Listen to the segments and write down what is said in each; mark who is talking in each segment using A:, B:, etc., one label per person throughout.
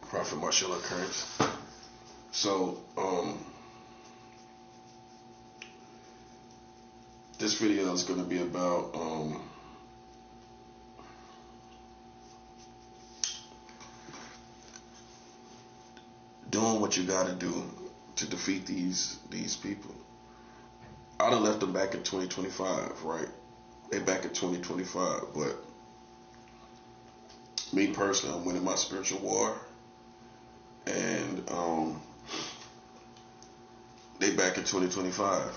A: Prophet Marshall Occurrence. So, this video is going to be about doing what you got to do to defeat these people. I done left them back in 2025, right? They back in 2025, but me personally, I'm winning my spiritual war, and they back in 2025.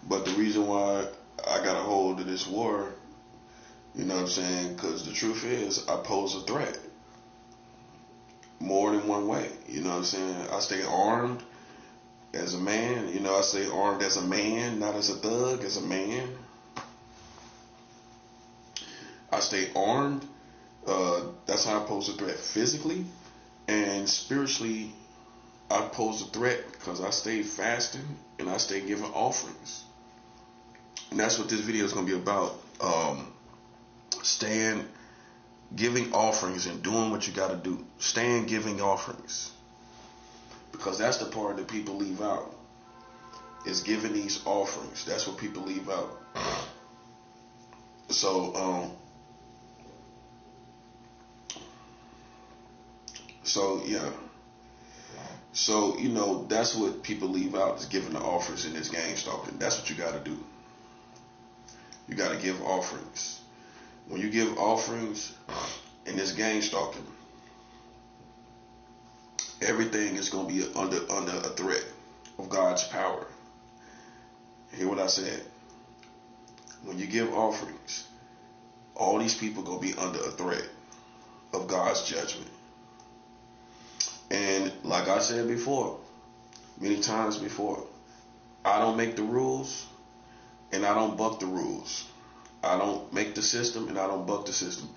A: But the reason why I got a hold of this war, you know what I'm saying? Because the truth is, I pose a threat more than one way. You know what I'm saying? I stay armed as a man. You know, I stay armed as a man, not as a thug, as a man. I stay armed. That's how I pose a threat physically, and spiritually I pose a threat because I stay fasting and I stay giving offerings. And that's what this video is going to be about. Staying, giving offerings and doing what you got to do. Staying, giving offerings. Because that's the part that people leave out. Is giving these offerings. That's what people leave out. Yeah. So, you know, that's what people leave out, is giving the offerings in this gang stalking. That's what you got to do. You got to give offerings. When you give offerings in this gang stalking, everything is going to be under a threat of God's power. Hear what I said? When you give offerings, all these people going to be under a threat of God's judgment. And like I said before, many times before, I don't make the rules and I don't buck the rules. I don't make the system and I don't buck the system.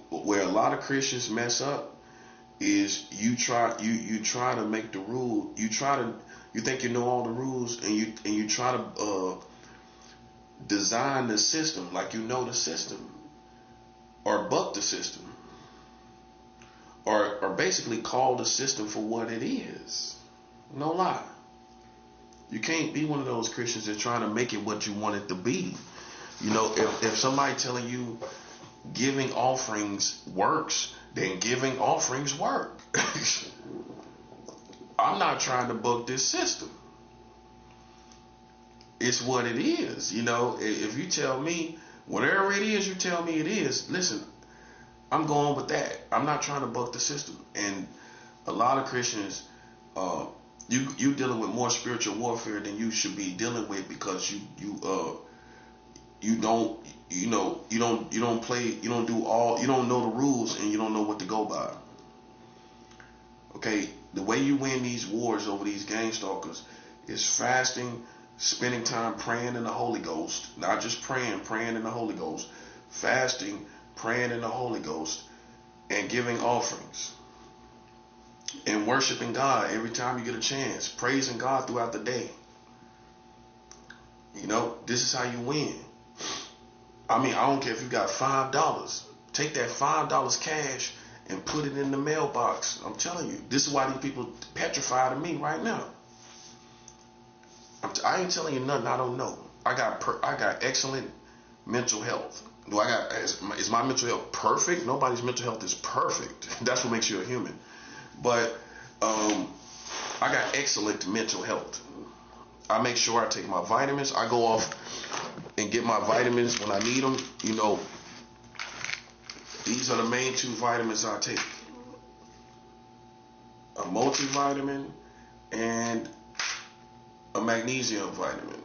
A: Where a lot of Christians mess up is you try to make the rule. You think you know all the rules, and you try to design the system like you know the system, or buck the system, or basically call the system for what it is. No lie. You can't be one of those Christians that trying to make it what you want it to be. You know, if somebody telling you giving offerings works, then giving offerings work. I'm not trying to buck this system. It's what it is. You know, if you tell me whatever it is, you tell me it is. Listen, I'm going with that. I'm not trying to buck the system. And a lot of Christians, you dealing with more spiritual warfare than you should be dealing with, because you don't know the rules, and you don't know what to go by. Okay, the way you win these wars over these gang stalkers is fasting, spending time praying in the Holy Ghost, not just praying in the Holy Ghost, fasting, praying in the Holy Ghost, and giving offerings, and worshiping God every time you get a chance, praising God throughout the day. You know, this is how you win. I mean, I don't care if you got $5. Take that $5 cash and put it in the mailbox. I'm telling you, this is why these people petrified of me right now. I ain't telling you nothing I don't know. I got excellent mental health. Is my mental health perfect? Nobody's mental health is perfect. That's what makes you a human. But I got excellent mental health. I make sure I take my vitamins. I go off and get my vitamins when I need them. You know, these are the main two vitamins I take: a multivitamin and a magnesium vitamin.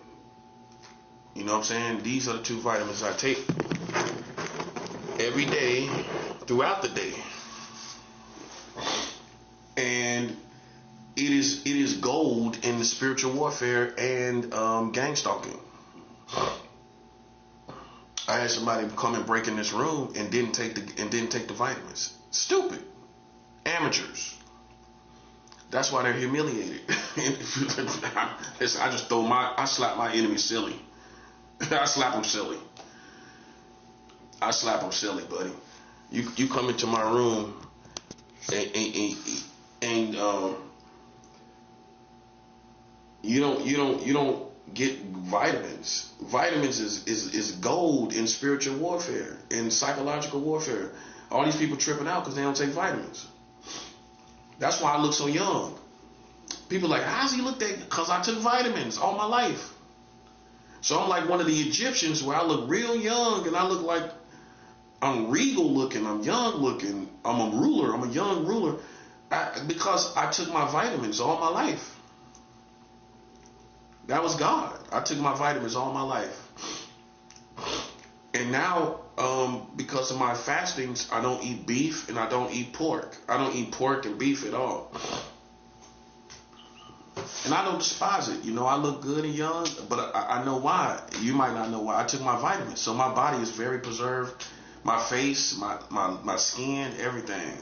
A: You know what I'm saying? These are the two vitamins I take every day, throughout the day. And it is gold in the spiritual warfare and gang stalking. I had somebody come and break in this room and didn't take the vitamins. Stupid amateurs. That's why they're humiliated. Listen, I slap my enemy silly. I slap him silly. I slap him silly, buddy. You come into my room and you don't get vitamins. Vitamins is gold in spiritual warfare, in psychological warfare. All these people tripping out because they don't take vitamins. That's why I look so young. People are like, how's he look that? Because I took vitamins all my life. So I'm like one of the Egyptians where I look real young and I look like I'm regal looking, I'm young looking, I'm a ruler, I'm a young ruler. Because I took my vitamins all my life. That was God. I took my vitamins all my life. And now, because of my fastings, I don't eat beef and I don't eat pork. I don't eat pork and beef at all. And I don't despise it. You know, I look good and young, but I know why. You might not know why. I took my vitamins. So my body is very preserved. My face, my skin, everything.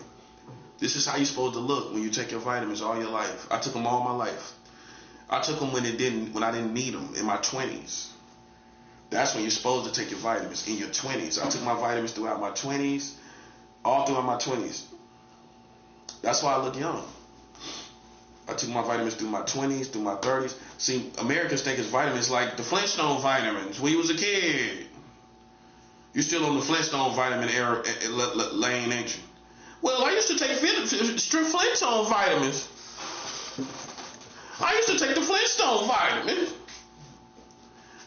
A: This is how you're supposed to look when you take your vitamins all your life. I took them all my life. I took them when I didn't need them, in my 20s. That's when you're supposed to take your vitamins, in your 20s. I took my vitamins throughout my 20s, all throughout my 20s. That's why I look young. I took my vitamins through my 20s, through my 30s. See, Americans think it's vitamins like the Flintstone vitamins when you was a kid. You're still on the Flintstone vitamin era lane, ain't you? Well, I used to take Flintstone vitamins. I used to take the Flintstone vitamin.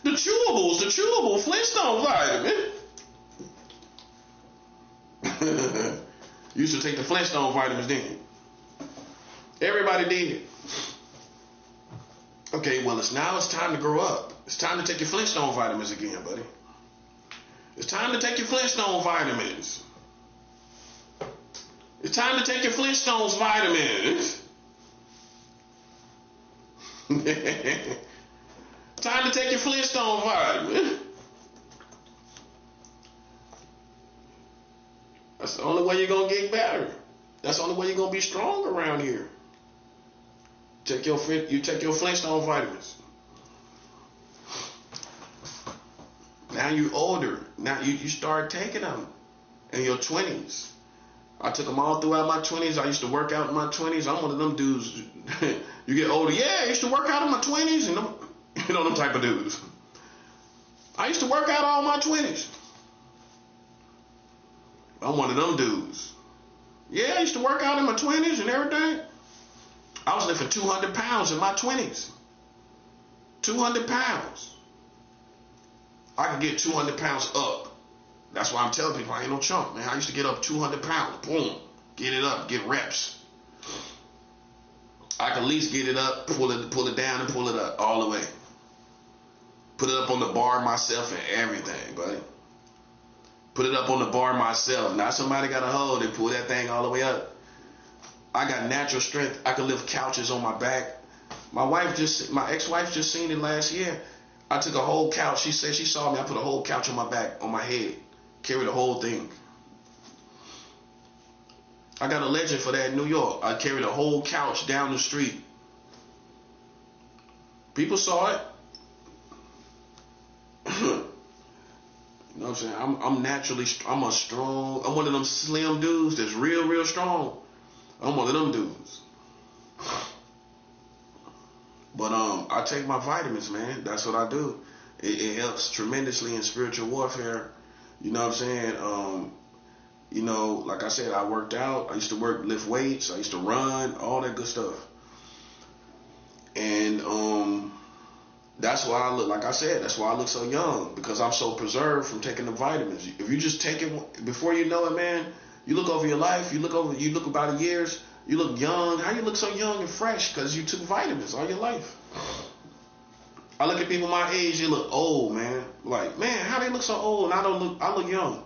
A: The chewable Flintstone vitamin. You used to take the Flintstone vitamins, didn't you? Everybody did. Okay, well, now it's time to grow up. It's time to take your Flintstone vitamins again, buddy. It's time to take your Flintstone vitamins. It's time to take your Flintstones vitamins. Time to take your Flintstone vitamin. That's the only way you're going to get better. That's the only way you're going to be strong around here. You take your Flintstone vitamins. Now you're older. Now you start taking them in your 20s. I took them all throughout my 20s. I used to work out in my 20s. I'm one of them dudes. You get older. Yeah, I used to work out in my 20s. And them type of dudes. I used to work out all my 20s. I'm one of them dudes. Yeah, I used to work out in my 20s and everything. I was lifting 200 pounds in my 20s. 200 pounds. I could get 200 pounds up. That's why I'm telling people I ain't no chump, man. I used to get up 200 pounds. Boom. Get it up. Get reps. I can at least get it up, pull it down, and pull it up all the way. Put it up on the bar myself and everything, buddy. Put it up on the bar myself. Not somebody got a hold and pull that thing all the way up. I got natural strength. I can lift couches on my back. My ex-wife just seen it last year. I took a whole couch. She said she saw me. I put a whole couch on my back, on my head. Carried the whole thing. I got a legend for that in New York. I carried a whole couch down the street. People saw it. You know what I'm saying? I'm I'm one of them slim dudes that's real, real strong. I'm one of them dudes. But I take my vitamins, man. That's what I do. It helps tremendously in spiritual warfare. You know what I'm saying? Like I said, I worked out. I used to lift weights. I used to run, all that good stuff. And that's why I look, like I said, that's why I look so young, because I'm so preserved from taking the vitamins. If you just take it, before you know it, man, you look over your life, you look about a years, you look young. How you look so young and fresh? Because you took vitamins all your life. I look at people my age, they look old, man. Like, man, how they look so old and I look young?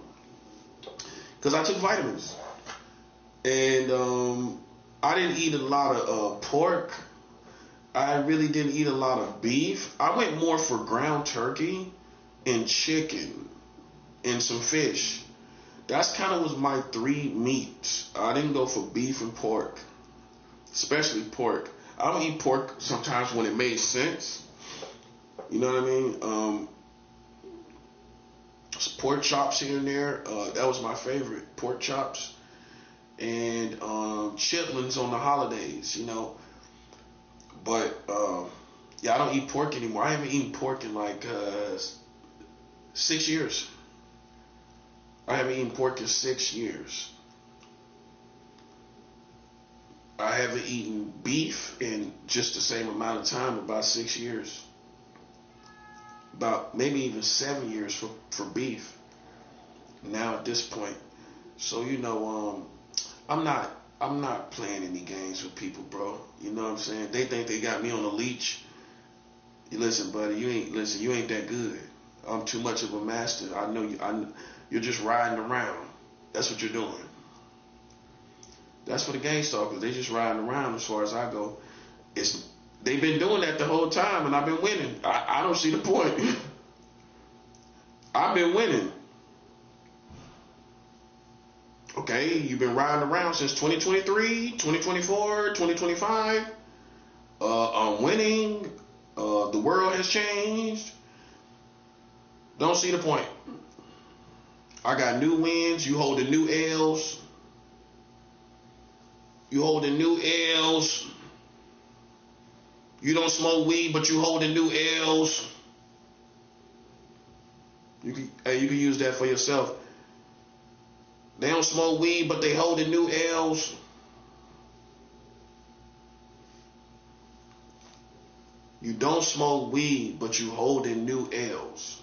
A: Because I took vitamins. And I didn't eat a lot of pork. I really didn't eat a lot of beef. I went more for ground turkey and chicken and some fish. That's kind of was my three meats. I didn't go for beef and pork, especially pork. I don't eat pork sometimes when it made sense. You know what I mean? pork chops here and there. That was my favorite, pork chops, and chitlins on the holidays, you know. But yeah, I don't eat pork anymore. I haven't eaten pork in like 6 years. I haven't eaten pork in 6 years. I haven't eaten beef in just the same amount of time, about 6 years. About maybe even 7 years for beef now at this point. So you know, I'm not playing any games with people, bro. You know what I'm saying? They think they got me on a leash. You listen, buddy, you ain't that good. I'm too much of a master. I know you. You're just riding around. That's what you're doing. That's for the gang stalkers. They just riding around as far as I go. They've been doing that the whole time, and I've been winning. I don't see the point. I've been winning. Okay, you've been riding around since 2023, 2024, 2025. I'm winning. The world has changed. Don't see the point. I got new wins. You holding new L's. You holding new L's. You don't smoke weed, but you holding new L's. You can use that for yourself. They don't smoke weed, but they holding new L's. You don't smoke weed, but you holding new L's.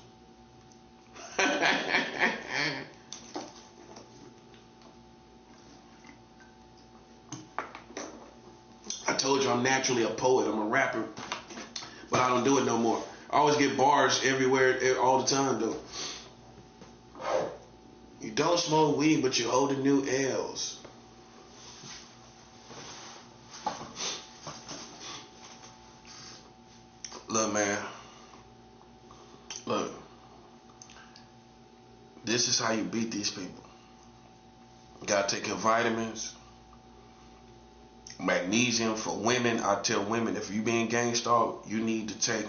A: I told you I'm naturally a poet. I'm a rapper, but I don't do it no more. I always get bars everywhere, all the time, though. You don't smoke weed, but you're holding new L's. Look, man. Look. This is how you beat these people. You gotta take your vitamins. Magnesium for women. I tell women, if you being gang stalked, you need to take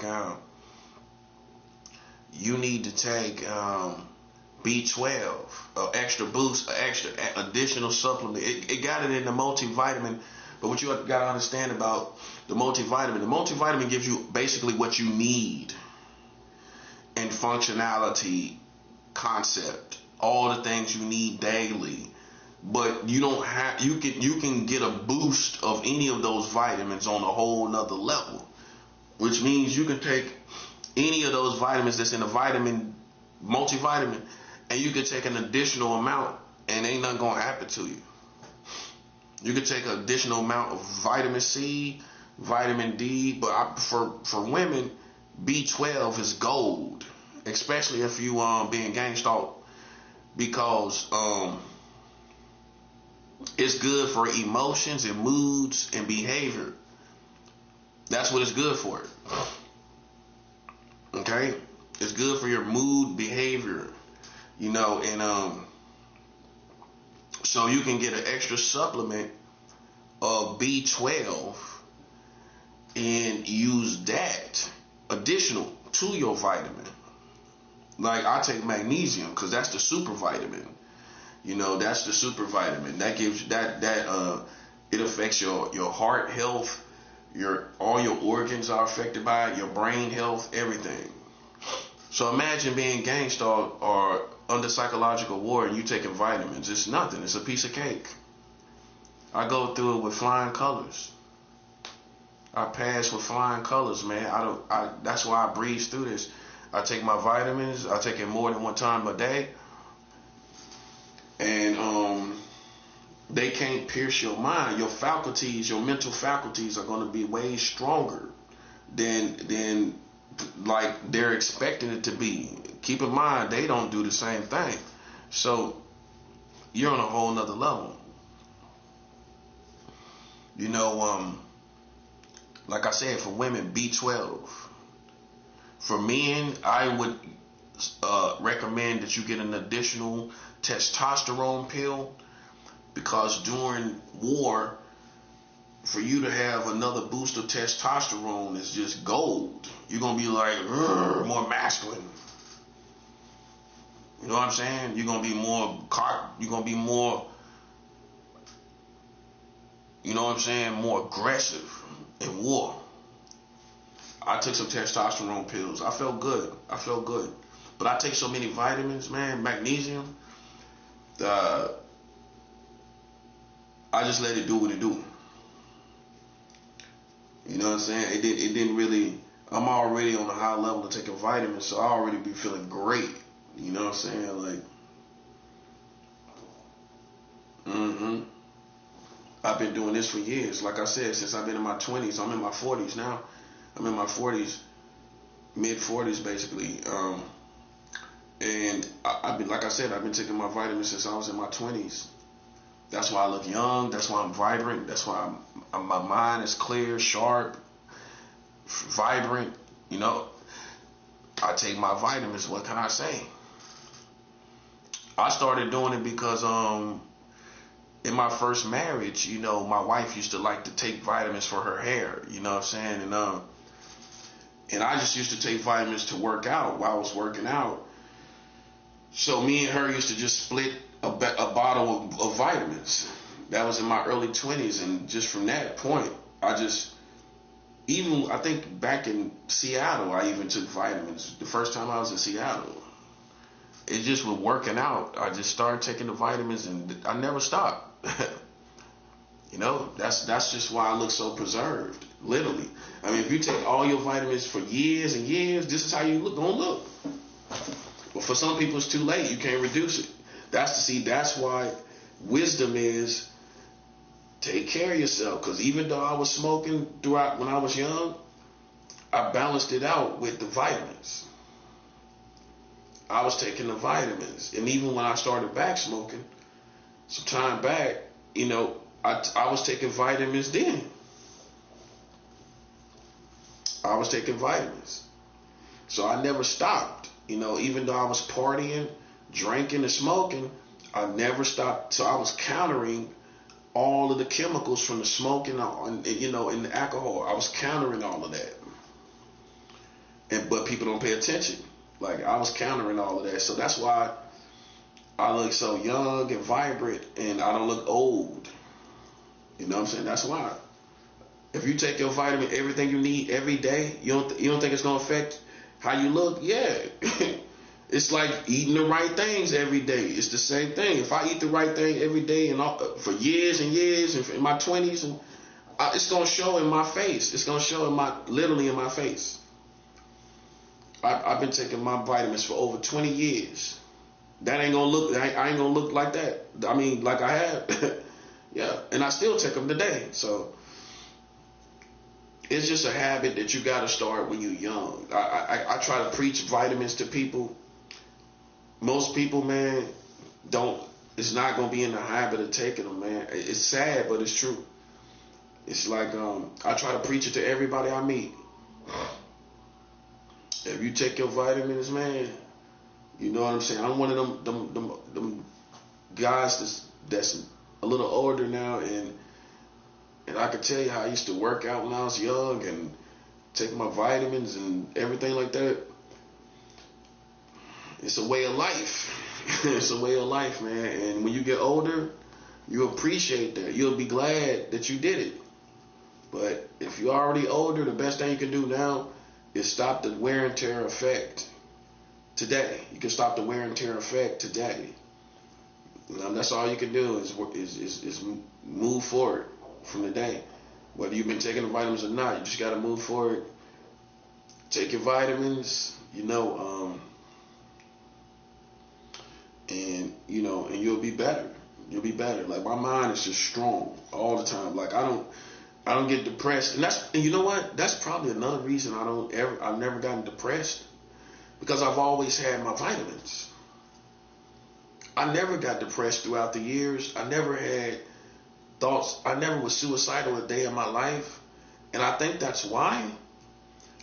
A: B12, extra boost, extra additional supplement. It got it in the multivitamin, but what you got to understand about the multivitamin gives you basically what you need in functionality, concept, all the things you need daily. But you don't have, you can get a boost of any of those vitamins on a whole nother level, which means you can take any of those vitamins that's in a multivitamin, and you can take an additional amount and ain't nothing gonna happen to you. You can take an additional amount of vitamin C, vitamin D, but for women, B12 is gold, especially if you being gang stalked, because it's good for emotions and moods and behavior. That's what it's good for. Okay? It's good for your mood, behavior, you know, and so you can get an extra supplement of B12 and use that additional to your vitamin. Like I take magnesium because that's the super vitamin. You know, that's the super vitamin. That gives that it affects your heart health, all your organs are affected by it, your brain health, everything. So imagine being gang stalked or under psychological war and you taking vitamins. It's nothing. It's a piece of cake. I go through it with flying colors. I pass with flying colors, man. That's why I breeze through this. I take my vitamins. I take it more than one time a day. And they can't pierce your mind. Your faculties, your mental faculties are going to be way stronger than like they're expecting it to be. Keep in mind, they don't do the same thing. So you're on a whole nother level. You know, like I said, for women, B12. For men, I would recommend that you get an additional testosterone pill, because during war, for you to have another boost of testosterone is just gold. You're going to be like, more masculine. You know what I'm saying? You're gonna be more you're gonna be more, you know what I'm saying, more aggressive in war. I took some testosterone pills. I felt good. But I take so many vitamins, man, magnesium. I just let it do what it do. You know what I'm saying? It didn't really. I'm already on a high level of taking vitamins, so I already be feeling great. You know what I'm saying? Like, I've been doing this for years. Like I said, since I've been in my 20s. I'm in my 40s now. I'm in my 40s, mid 40s basically. And I've been, like I said, I've been taking my vitamins since I was in my 20s. That's why I look young. That's why I'm vibrant. That's why my mind is clear, sharp, vibrant. You know, I take my vitamins. What can I say? I started doing it because in my first marriage, you know, my wife used to like to take vitamins for her hair. You know what I'm saying? And I just used to take vitamins to work out while I was working out. So me and her used to just split a bottle of vitamins. That was in my early 20s, and just from that point, I think back in Seattle, I even took vitamins. The first time I was in Seattle, it just with working out, I just started taking the vitamins, and I never stopped. You know, that's just why I look so preserved, literally. I mean, if you take all your vitamins for years and years, this is how you gonna look. But for some people, it's too late. You can't reduce it. That's why wisdom is take care of yourself. Because even though I was smoking throughout when I was young, I balanced it out with the vitamins. I was taking the vitamins. And even when I started back smoking, some time back, you know, I was taking vitamins then. I was taking vitamins. So I never stopped. You know, even though I was partying, drinking, and smoking, I never stopped. So I was countering all of the chemicals from the smoking, you know, and the alcohol. I was countering all of that. But people don't pay attention. Like, I was countering all of that. So that's why I look so young and vibrant, and I don't look old. You know what I'm saying? That's why. If you take your vitamin, everything you need every day, you don't think it's gonna affect how you look? Yeah. It's like eating the right things every day. It's the same thing. If I eat the right thing every day and for years and years, and in my 20s, and it's gonna show in my face. It's gonna show literally in my face. I've been taking my vitamins for over 20 years. That ain't gonna look. I ain't gonna look like that. I mean, like I have. Yeah, and I still take them today. So it's just a habit that you got to start when you're young. I try to preach vitamins to people. Most people, man, it's not going to be in the habit of taking them, man. It's sad, but it's true. It's like, I try to preach it to everybody I meet. If you take your vitamins, man, you know what I'm saying? I'm one of them guys that's a little older now, and I can tell you how I used to work out when I was young and take my vitamins and everything like that. It's a way of life. It's a way of life, man. And when you get older, you appreciate that. You'll be glad that you did it. But if you're already older, the best thing you can do now is stop the wear and tear effect today. You can stop the wear and tear effect today. That's all you can do is move forward from the day. Whether you've been taking the vitamins or not, you just got to move forward. Take your vitamins, and you'll be better. You'll be better. Like, my mind is just strong all the time. Like, I don't get depressed, and you know what? That's probably another reason I've never gotten depressed, because I've always had my vitamins. I never got depressed throughout the years. I never had thoughts. I never was suicidal a day in my life. And I think that's why.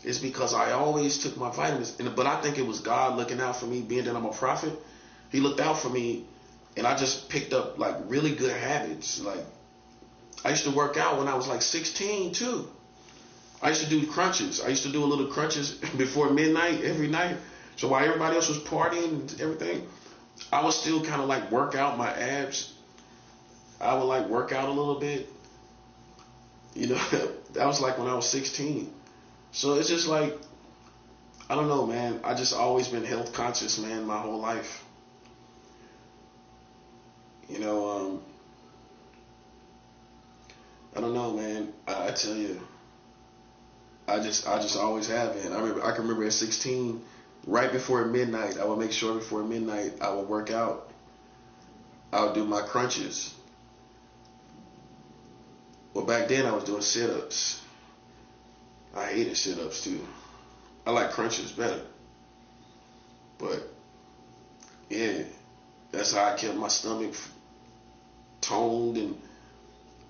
A: It's because I always took my vitamins. But I think it was God looking out for me, being that I'm a prophet. He looked out for me, and I just picked up like really good habits. Like, I used to work out when I was like 16 too. I used to do crunches. I used to do a little crunches before midnight every night. So while everybody else was partying and everything, I would still kind of like work out my abs. I would like work out a little bit. You know, that was like when I was 16. So it's just like, I don't know, man. I just always been health conscious, man, my whole life. You know, I don't know, man. I tell you, I just always have been. I can remember at 16, right before midnight, I would make sure before midnight I would work out. I would do my crunches. Well, back then I was doing sit-ups. I hated sit-ups too. I like crunches better. But yeah, that's how I kept my stomach toned, and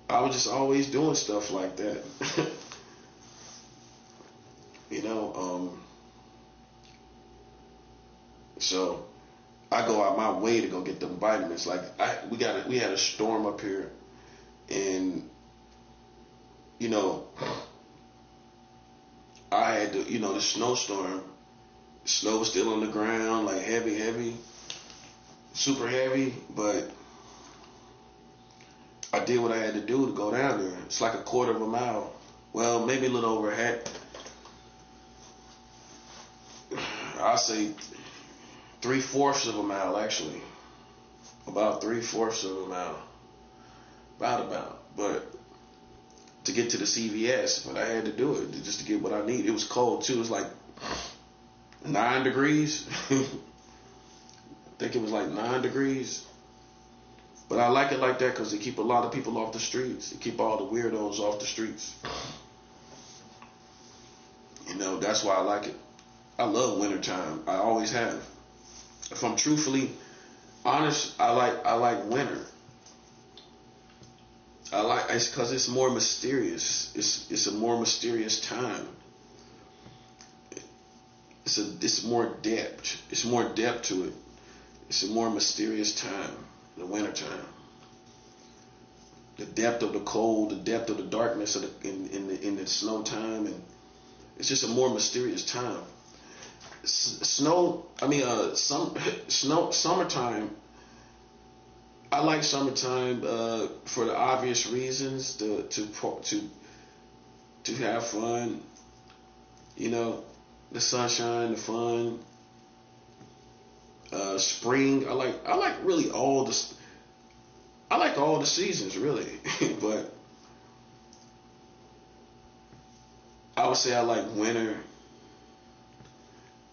A: I was just always doing stuff like that. you know, so I go out my way to go get them vitamins. Like we had a storm up here, and you know, I had to, the snowstorm. Snow was still on the ground, like heavy, super heavy, but I did what I had to do to go down there. It's like a quarter of a mile. Well, maybe a little over half. I'll say 3/4 of a mile, actually. About 3/4 of a mile. About. But to get to the CVS, but I had to do it just to get what I need. It was cold too. It was like 9 degrees. I think it was like 9 degrees. But I like it like that because they keep a lot of people off the streets. They keep all the weirdos off the streets. That's why I like it. I love wintertime. I always have. If I'm truthfully honest, I like winter. It's because it's more mysterious. It's a more mysterious time. It's more depth. It's more depth to it. It's a more mysterious time, the winter time. The depth of the cold, the depth of the darkness of in the snow time, and it's just a more mysterious time. Summertime. I like summertime for the obvious reasons to have fun. The sunshine, the fun. Spring. I like really all the. I like all the seasons really, but I would say I like winter.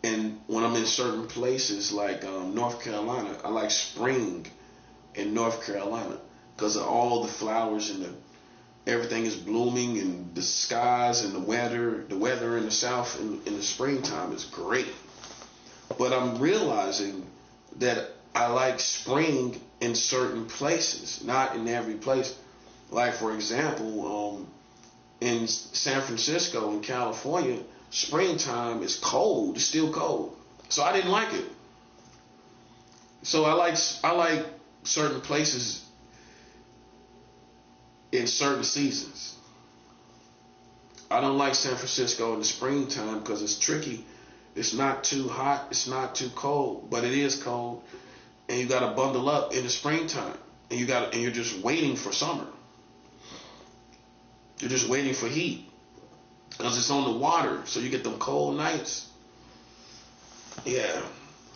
A: And when I'm in certain places like North Carolina, I like spring in North Carolina because of all the flowers and everything is blooming, and the skies and the weather. The weather in the South in the springtime is great. But I'm realizing that I like spring in certain places, not in every place. Like for example, in San Francisco, in California, springtime is cold. It's still cold, so I didn't like it. So I like certain places in certain seasons. I don't like San Francisco in the springtime because it's tricky. It's not too hot. It's not too cold, but it is cold, and you got to bundle up in the springtime, and you're just waiting for summer. You're just waiting for heat because it's on the water, so you get them cold nights. Yeah.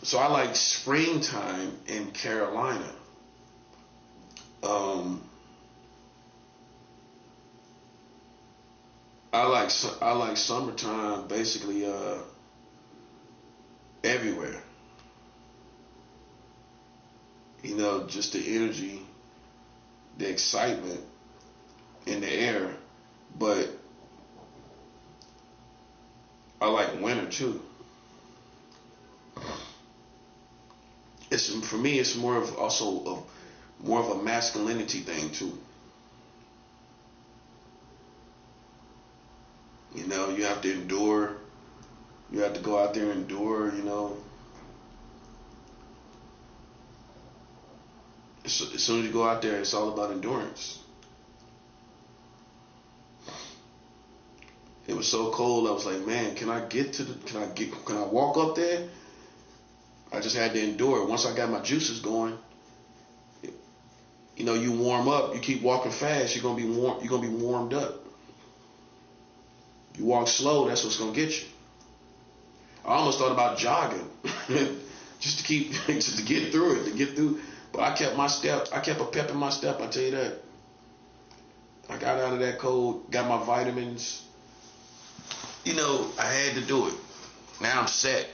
A: So I like springtime in Carolina. Um, I like summertime basically everywhere. Just the energy, the excitement in the air. But I like winter too. It's for me. It's more of a masculinity thing too. You have to endure. You have to go out there and endure. As soon as you go out there, it's all about endurance. It was so cold. I was like, man, can I walk up there? I just had to endure it. Once I got my juices going, you know, you warm up. You keep walking fast, you're gonna be warm. You're gonna be warmed up. You walk slow, that's what's gonna get you. I almost thought about jogging, just to keep, just to get through it, to get through. But I kept my step. I kept a pep in my step. I tell you that. I got out of that cold, got my vitamins. You know, I had to do it. Now I'm set.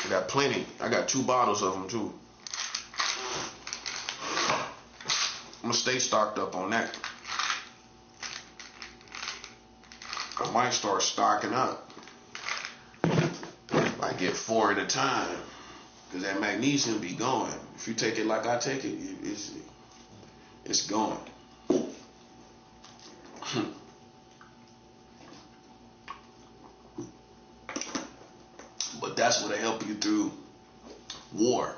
A: I got plenty. I got 2 bottles of them too. I'm gonna stay stocked up on that. I might start stocking up. I get 4 at a time, because that magnesium be going. If you take it like I take it, it's going. But that's what'll help you through war.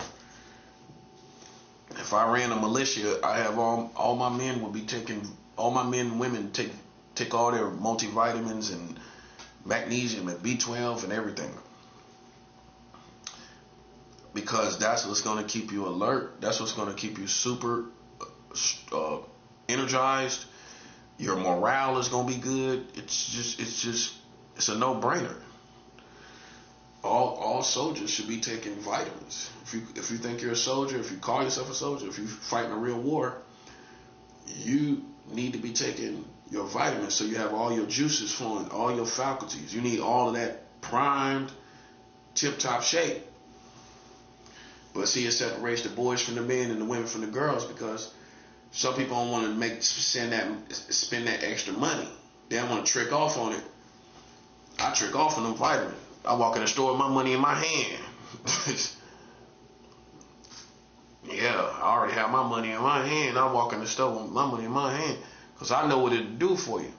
A: If I ran a militia, I have all my men would be taking, all my men and women take all their multivitamins and magnesium and B12 and everything. Because that's what's going to keep you alert. That's what's going to keep you super energized. Your morale is going to be good. It's a no-brainer. All soldiers should be taking vitamins. If you think you're a soldier, if you call yourself a soldier, if you're fighting a real war, you need to be taking your vitamins so you have all your juices flowing, all your faculties. You need all of that primed, tip-top shape. But see, it separates the boys from the men and the women from the girls, because some people don't want to spend that extra money. They don't want to trick off on it. I trick off on them vitamins. I walk in the store with my money in my hand. Yeah, I already have my money in my hand. I walk in the store with my money in my hand, because I know what it'll do for you.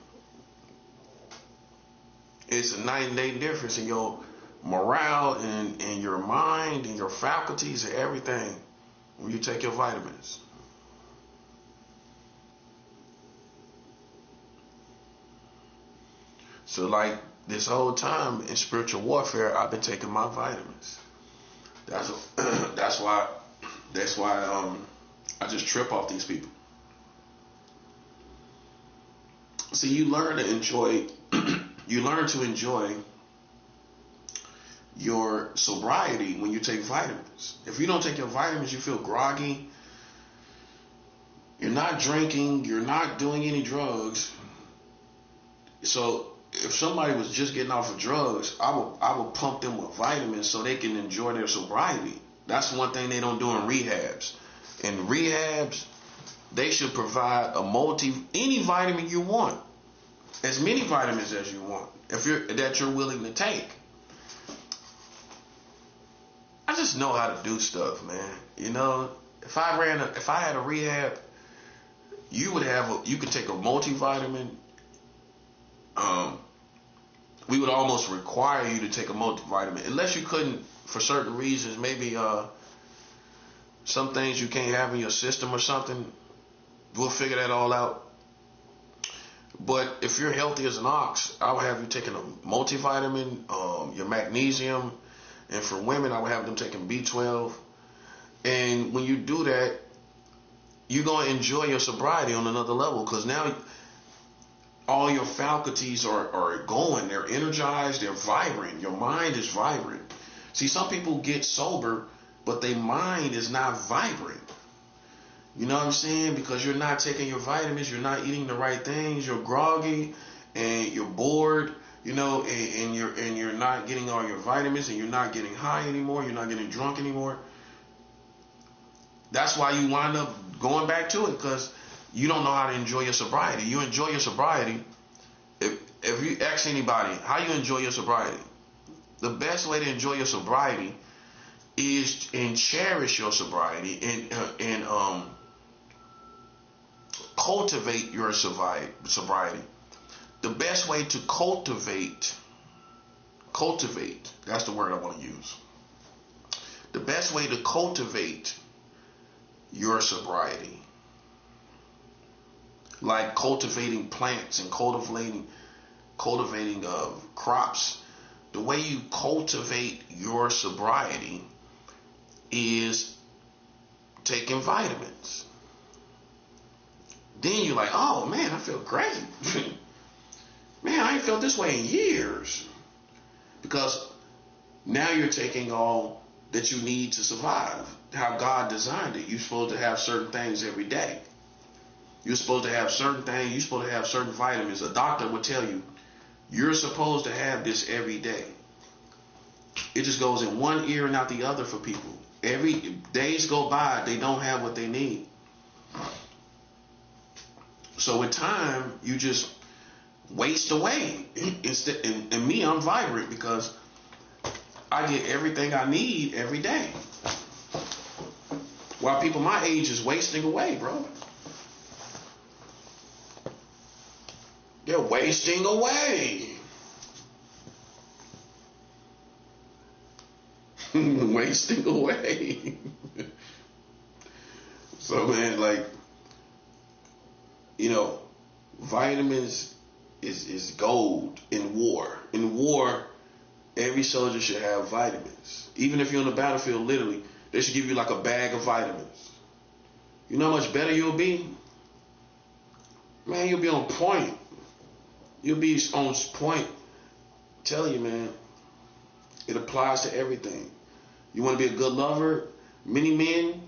A: It's a night and day difference in your morale and your mind and your faculties and everything when you take your vitamins. So like this whole time in spiritual warfare, I've been taking my vitamins. That's why I just trip off these people. See, you learn to enjoy your sobriety when you take vitamins. If you don't take your vitamins, you feel groggy. You're not drinking. You're not doing any drugs. So if somebody was just getting off of drugs, I would pump them with vitamins so they can enjoy their sobriety. That's one thing they don't do in rehabs. In rehabs, they should provide any vitamin you want, as many vitamins as you want, that you're willing to take. I just know how to do stuff, man. You know, if I had a rehab, you could take a multivitamin. We would almost require you to take a multivitamin, unless you couldn't, for certain reasons, maybe some things you can't have in your system or something. We'll figure that all out. But if you're healthy as an ox, I would have you taking a multivitamin, your magnesium, and for women, I would have them taking B12. And when you do that, you're going to enjoy your sobriety on another level, because now all your faculties are going. They're energized. They're vibrant. Your mind is vibrant. See, some people get sober, but their mind is not vibrant. You know what I'm saying? Because you're not taking your vitamins. You're not eating the right things. You're groggy and you're bored. You know, and you're not getting all your vitamins, and you're not getting high anymore. You're not getting drunk anymore. That's why you wind up going back to it, because you don't know how to enjoy your sobriety. You enjoy your sobriety. If you ask anybody, how you enjoy your sobriety? The best way to enjoy your sobriety is and cherish your sobriety and cultivate your sobriety. The best way to cultivate, that's the word I want to use. The best way to cultivate your sobriety, like cultivating plants and cultivating crops, the way you cultivate your sobriety is taking vitamins. Then you're like, oh man, I feel great. Man, I ain't felt this way in years. Because now you're taking all that you need to survive. How God designed it. You're supposed to have certain things every day. You're supposed to have certain things. You're supposed to have certain vitamins. A doctor would tell you, you're supposed to have this every day. It just goes in one ear and out the other for people. Every days go by, they don't have what they need. So with time, you just waste away. Instead, and me, I'm vibrant because I get everything I need every day. While people my age is wasting away, bro. They're wasting away. Wasting away. So man, like, you know, vitamins is gold in war. In war, every soldier should have vitamins. Even if you're on the battlefield, literally, they should give you like a bag of vitamins. You know how much better you'll be? Man, you'll be on point. You'll be on point. Tell you, man, it applies to everything. You want to be a good lover? Many men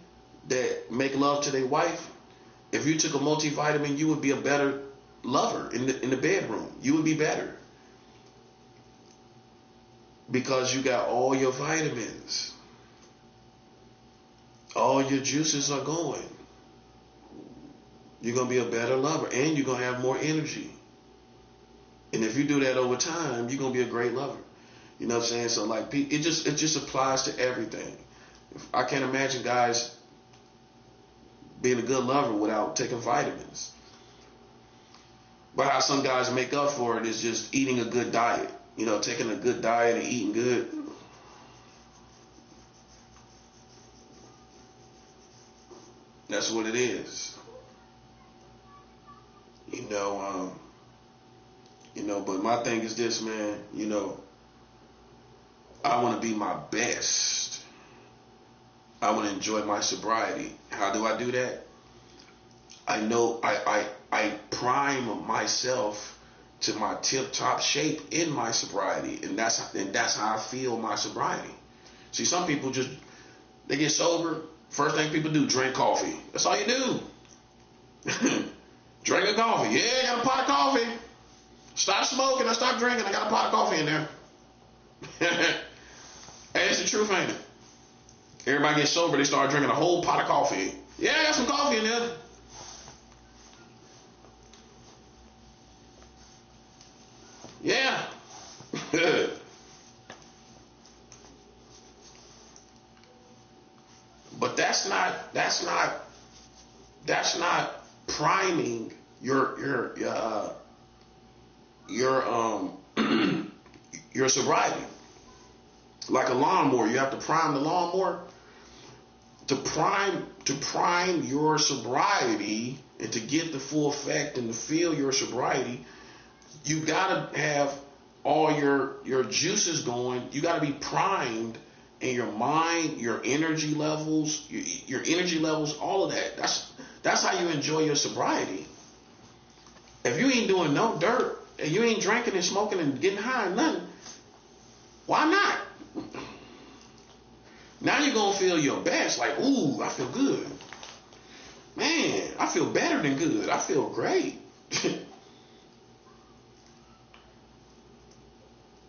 A: that make love to their wife, if you took a multivitamin, you would be a better lover in the bedroom. You would be better. Because you got all your vitamins. All your juices are going. You're going to be a better lover. And you're going to have more energy. And if you do that over time, you're going to be a great lover. You know what I'm saying? So like, it just applies to everything. I can't imagine guys being a good lover without taking vitamins. But how some guys make up for it is just eating a good diet. You know, taking a good diet and eating good. That's what it is. But my thing is this, man, I want to be my best. I want to enjoy my sobriety. How do I do that? I know I prime myself to my tip-top shape in my sobriety, and that's how I feel my sobriety. See, some people they get sober. First thing people do, drink coffee. That's all you do. Drink a coffee. Yeah, I got a pot of coffee. Stop smoking. I stopped drinking. I got a pot of coffee in there. Hey, it's the truth, ain't it? Everybody gets sober, they start drinking a whole pot of coffee. Yeah, I got some coffee in there. Yeah. But that's not priming your your sobriety. Like a lawnmower, you have to prime the lawnmower. To prime your sobriety and to get the full effect and to feel your sobriety, you gotta have all your juices going. You gotta be primed in your mind, your energy levels, all of that. That's how you enjoy your sobriety. If you ain't doing no dirt and you ain't drinking and smoking and getting high or nothing, why not? Now you're going to feel your best. Like, ooh, I feel good. Man, I feel better than good. I feel great.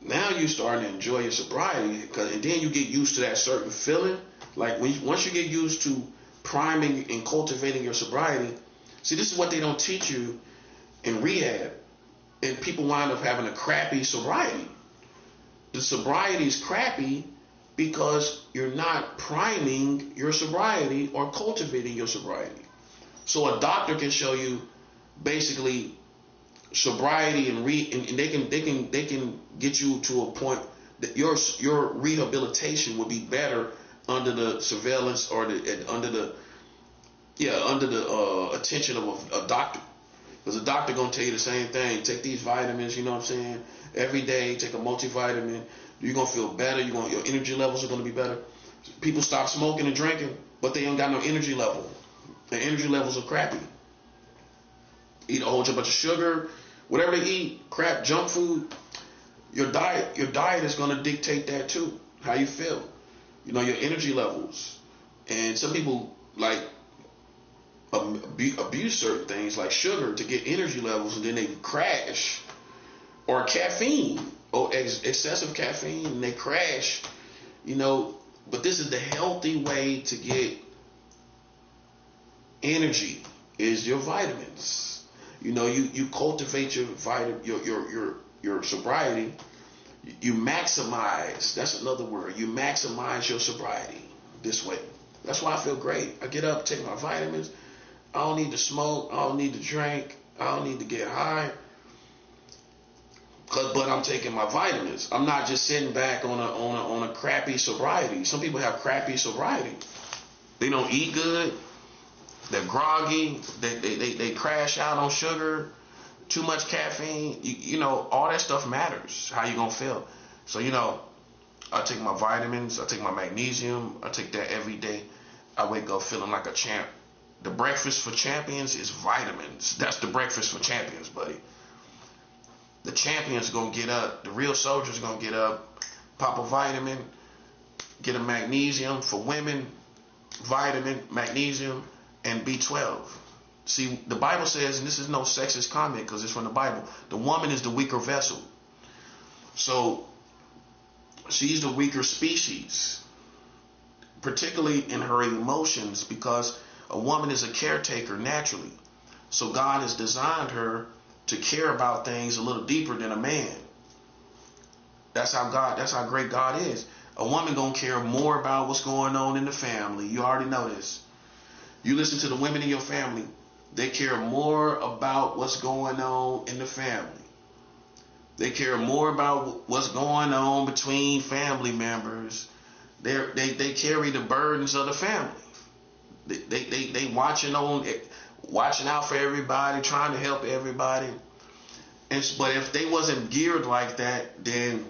A: Now you're starting to enjoy your sobriety, and then you get used to that certain feeling. Like once you get used to priming and cultivating your sobriety, see, this is what they don't teach you in rehab. And people wind up having a crappy sobriety. The sobriety is crappy because you're not priming your sobriety or cultivating your sobriety. So a doctor can show you basically sobriety and they can get you to a point that your rehabilitation would be better under the surveillance or under the attention of a doctor. Because a doctor gonna tell you the same thing. Take these vitamins, you know what I'm saying? Every day, take a multivitamin. You're gonna feel better. Your energy levels are gonna be better. People stop smoking and drinking, but they ain't got no energy level. Their energy levels are crappy. Eat a whole bunch of sugar, whatever they eat, crap, junk food. Your diet is going to dictate that too. How you feel, your energy levels. And some people like abuse certain things like sugar to get energy levels, and then they crash. Or caffeine, or excessive caffeine, and they crash. But this is the healthy way to get energy is your vitamins. You cultivate your sobriety. You maximize. That's another word. You maximize your sobriety this way. That's why I feel great. I get up, take my vitamins. I don't need to smoke. I don't need to drink. I don't need to get high. But I'm taking my vitamins. I'm not just sitting back on a crappy sobriety. Some people have crappy sobriety. They don't eat good. They're groggy. They crash out on sugar. Too much caffeine. All that stuff matters. How you gonna feel? So I take my vitamins. I take my magnesium. I take that every day. I wake up feeling like a champ. The breakfast for champions is vitamins. That's the breakfast for champions, buddy. The champions gonna get up. The real soldiers gonna get up, pop a vitamin, get a magnesium for women, vitamin, magnesium, and B12. See, the Bible says, and this is no sexist comment because it's from the Bible, the woman is the weaker vessel. So she's the weaker species, particularly in her emotions, because a woman is a caretaker naturally. So God has designed her to care about things a little deeper than a man. That's how great God is. A woman gonna care more about what's going on in the family. You already know this. You listen to the women in your family, they care more about what's going on in the family. They care more about what's going on between family members. They carry the burdens of the family. They watching out for everybody, trying to help everybody. But if they wasn't geared like that, then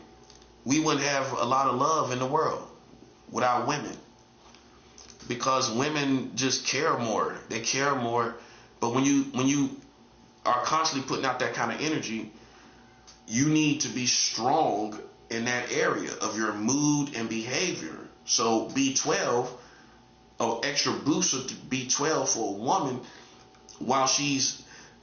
A: we wouldn't have a lot of love in the world without women. Because women just care more. They care more. But when you are constantly putting out that kind of energy, you need to be strong in that area of your mood and behavior. So B12, an extra boost of B12 for a woman, while she's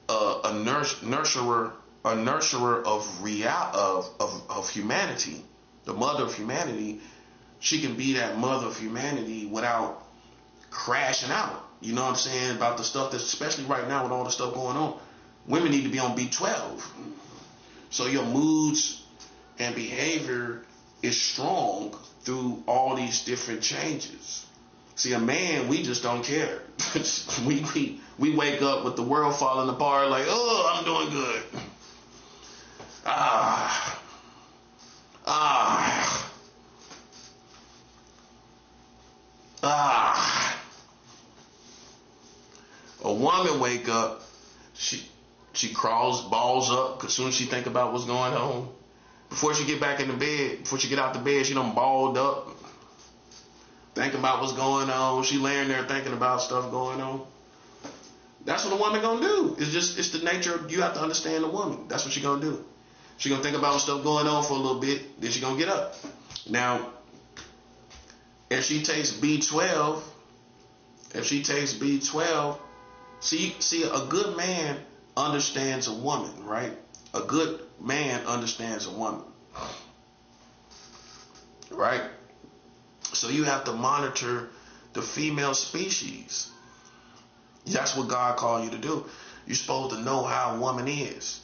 A: a nurturer of humanity, the mother of humanity, she can be that mother of humanity without crashing out. You know what I'm saying? About the stuff that's, especially right now with all the stuff going on, women need to be on B12. So your moods and behavior is strong through all these different changes. See, a man, we just don't care. we wake up with the world falling apart like, oh, I'm doing good. A woman wake up, she crawls, balls up, because soon as she think about what's going on, before she get back in the bed, before she get out the bed, she done balled up, thinking about what's going on. She laying there thinking about stuff going on. That's what a woman gonna do. It's the nature. You have to understand the woman. That's what she gonna do. She gonna think about stuff going on for a little bit, then she gonna get up. Now, if she takes B12, see, a good man understands a woman, right? A good man understands a woman, right? So you have to monitor the female species. That's what God called you to do. You're supposed to know how a woman is.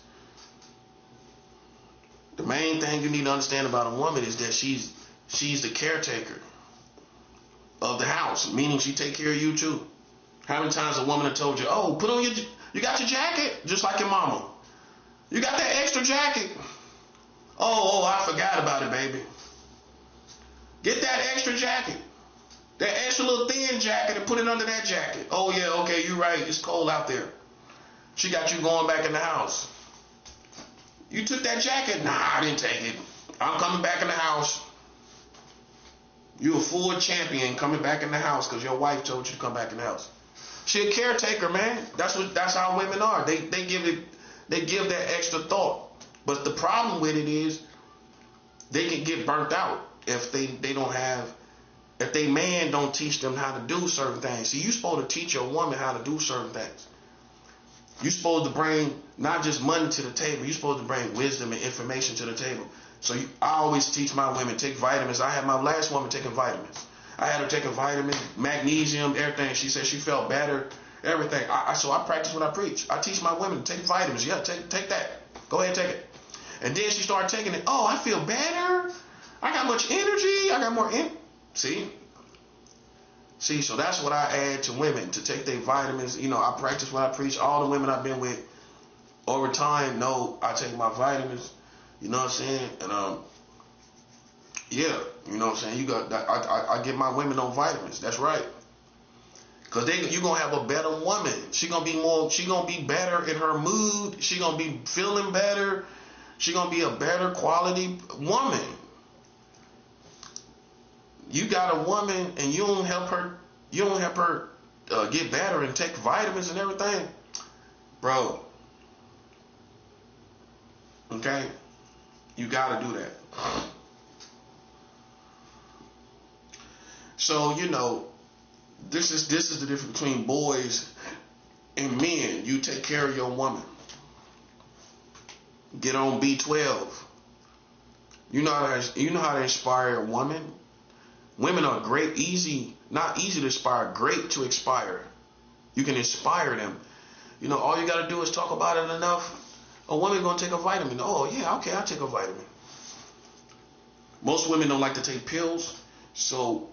A: The main thing you need to understand about a woman is that she's the caretaker of the house, meaning she take care of you too. How many times a woman have told you, oh, put on you got your jacket, just like your mama. You got that extra jacket. Oh, I forgot about it, baby. Get that extra jacket. That extra little thin jacket and put it under that jacket. Oh, yeah, okay, you're right. It's cold out there. She got you going back in the house. You took that jacket? Nah, I didn't take it. I'm coming back in the house. You a full champion coming back in the house because your wife told you to come back in the house. She a caretaker, man. That's how women are. They give that extra thought. But the problem with it is they can get burnt out if they don't have, if they man don't teach them how to do certain things. See, you supposed to teach your woman how to do certain things. You supposed to bring not just money to the table. You supposed to bring wisdom and information to the table. So I always teach my women, take vitamins. I had my last woman taking vitamins. I had her taking vitamins, magnesium, everything. She said she felt better, everything. So I practice what I preach. I teach my women, take vitamins. Yeah, take that. Go ahead, take it. And then she started taking it. Oh, I feel better. I got much energy. I got more See, so that's what I add to women, to take their vitamins. You know, I practice what I preach. All the women I've been with over time know I take my vitamins. You know what I'm saying? And yeah, you know what I'm saying. You got I get my women on vitamins. That's right. Cause you're gonna have a better woman. She gonna be better in her mood. She gonna be feeling better. She gonna be a better quality woman. You got a woman and you don't help her get better and take vitamins and everything, bro. Okay, you gotta do that. So you know, this is the difference between boys and men. You take care of your woman. Get on B12. You know how to inspire a woman. Women are great, not easy to inspire, great to inspire. You can inspire them. You know, all you got to do is talk about it enough. A woman gonna take a vitamin. Oh yeah, okay, I'll take a vitamin. Most women don't like to take pills, so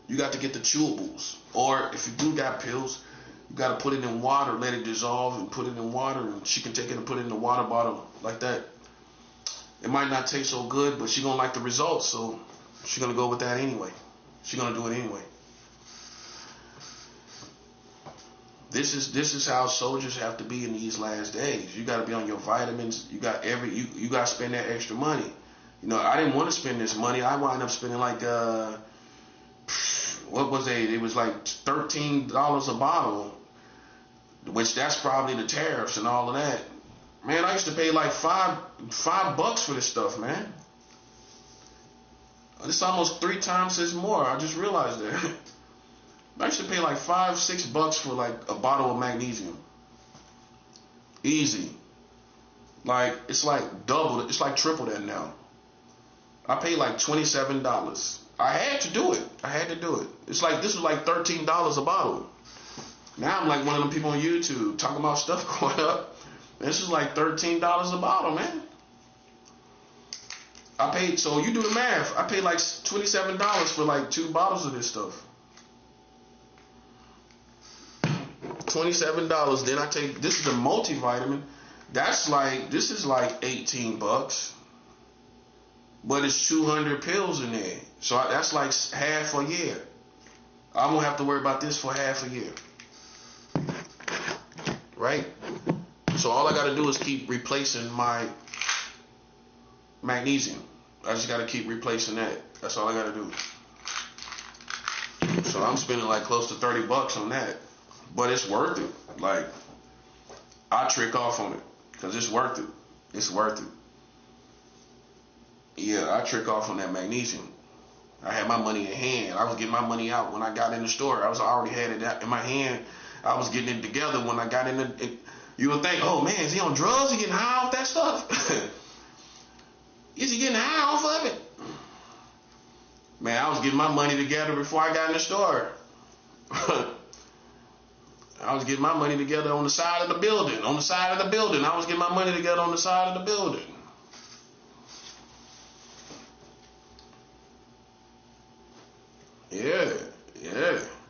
A: you got to get the chewables. Or if you do got pills, you got to put it in water, let it dissolve, and put it in water, and she can take it and put it in the water bottle like that. It might not taste so good, but she gonna like the results, so she's gonna go with that anyway. She's gonna do it anyway. This is how soldiers have to be in these last days. You got to be on your vitamins. You got you got to spend that extra money. You know, I didn't want to spend this money. I wound up spending like what was it? It was like $13 a bottle, which that's probably the tariffs and all of that. Man, I used to pay like $5 for this stuff, man. It's almost 3 times as more. I just realized that. I used to pay like $5-6 for like a bottle of magnesium. Easy. Like, it's like double, it's like triple that now. I paid like $27. I had to do it. It's like, this was like $13 a bottle. Now I'm like one of them people on YouTube talking about stuff going up. This is like $13 a bottle, man. I paid, so you do the math. I paid like $27 for like 2 bottles of this stuff. $27. Then I take, this is a multivitamin. This is like $18. But it's 200 pills in there. So that's like half a year. I won't have to worry about this for half a year. Right? So all I got to do is keep replacing my magnesium. I just got to keep replacing that. That's all I got to do. So I'm spending like close to $30 on that. But it's worth it. Like, I trick off on it because it's worth it. It's worth it. Yeah, I trick off on that magnesium. I had my money in hand. I was getting my money out when I got in the store. I already had it in my hand. I was getting it together when I got in the. You would think, oh man, is he on drugs? He getting high off that stuff? Is he getting high off of it? Man, I was getting my money together before I got in the store. I was getting my money together on the side of the building. I was getting my money together on the side of the building. Yeah.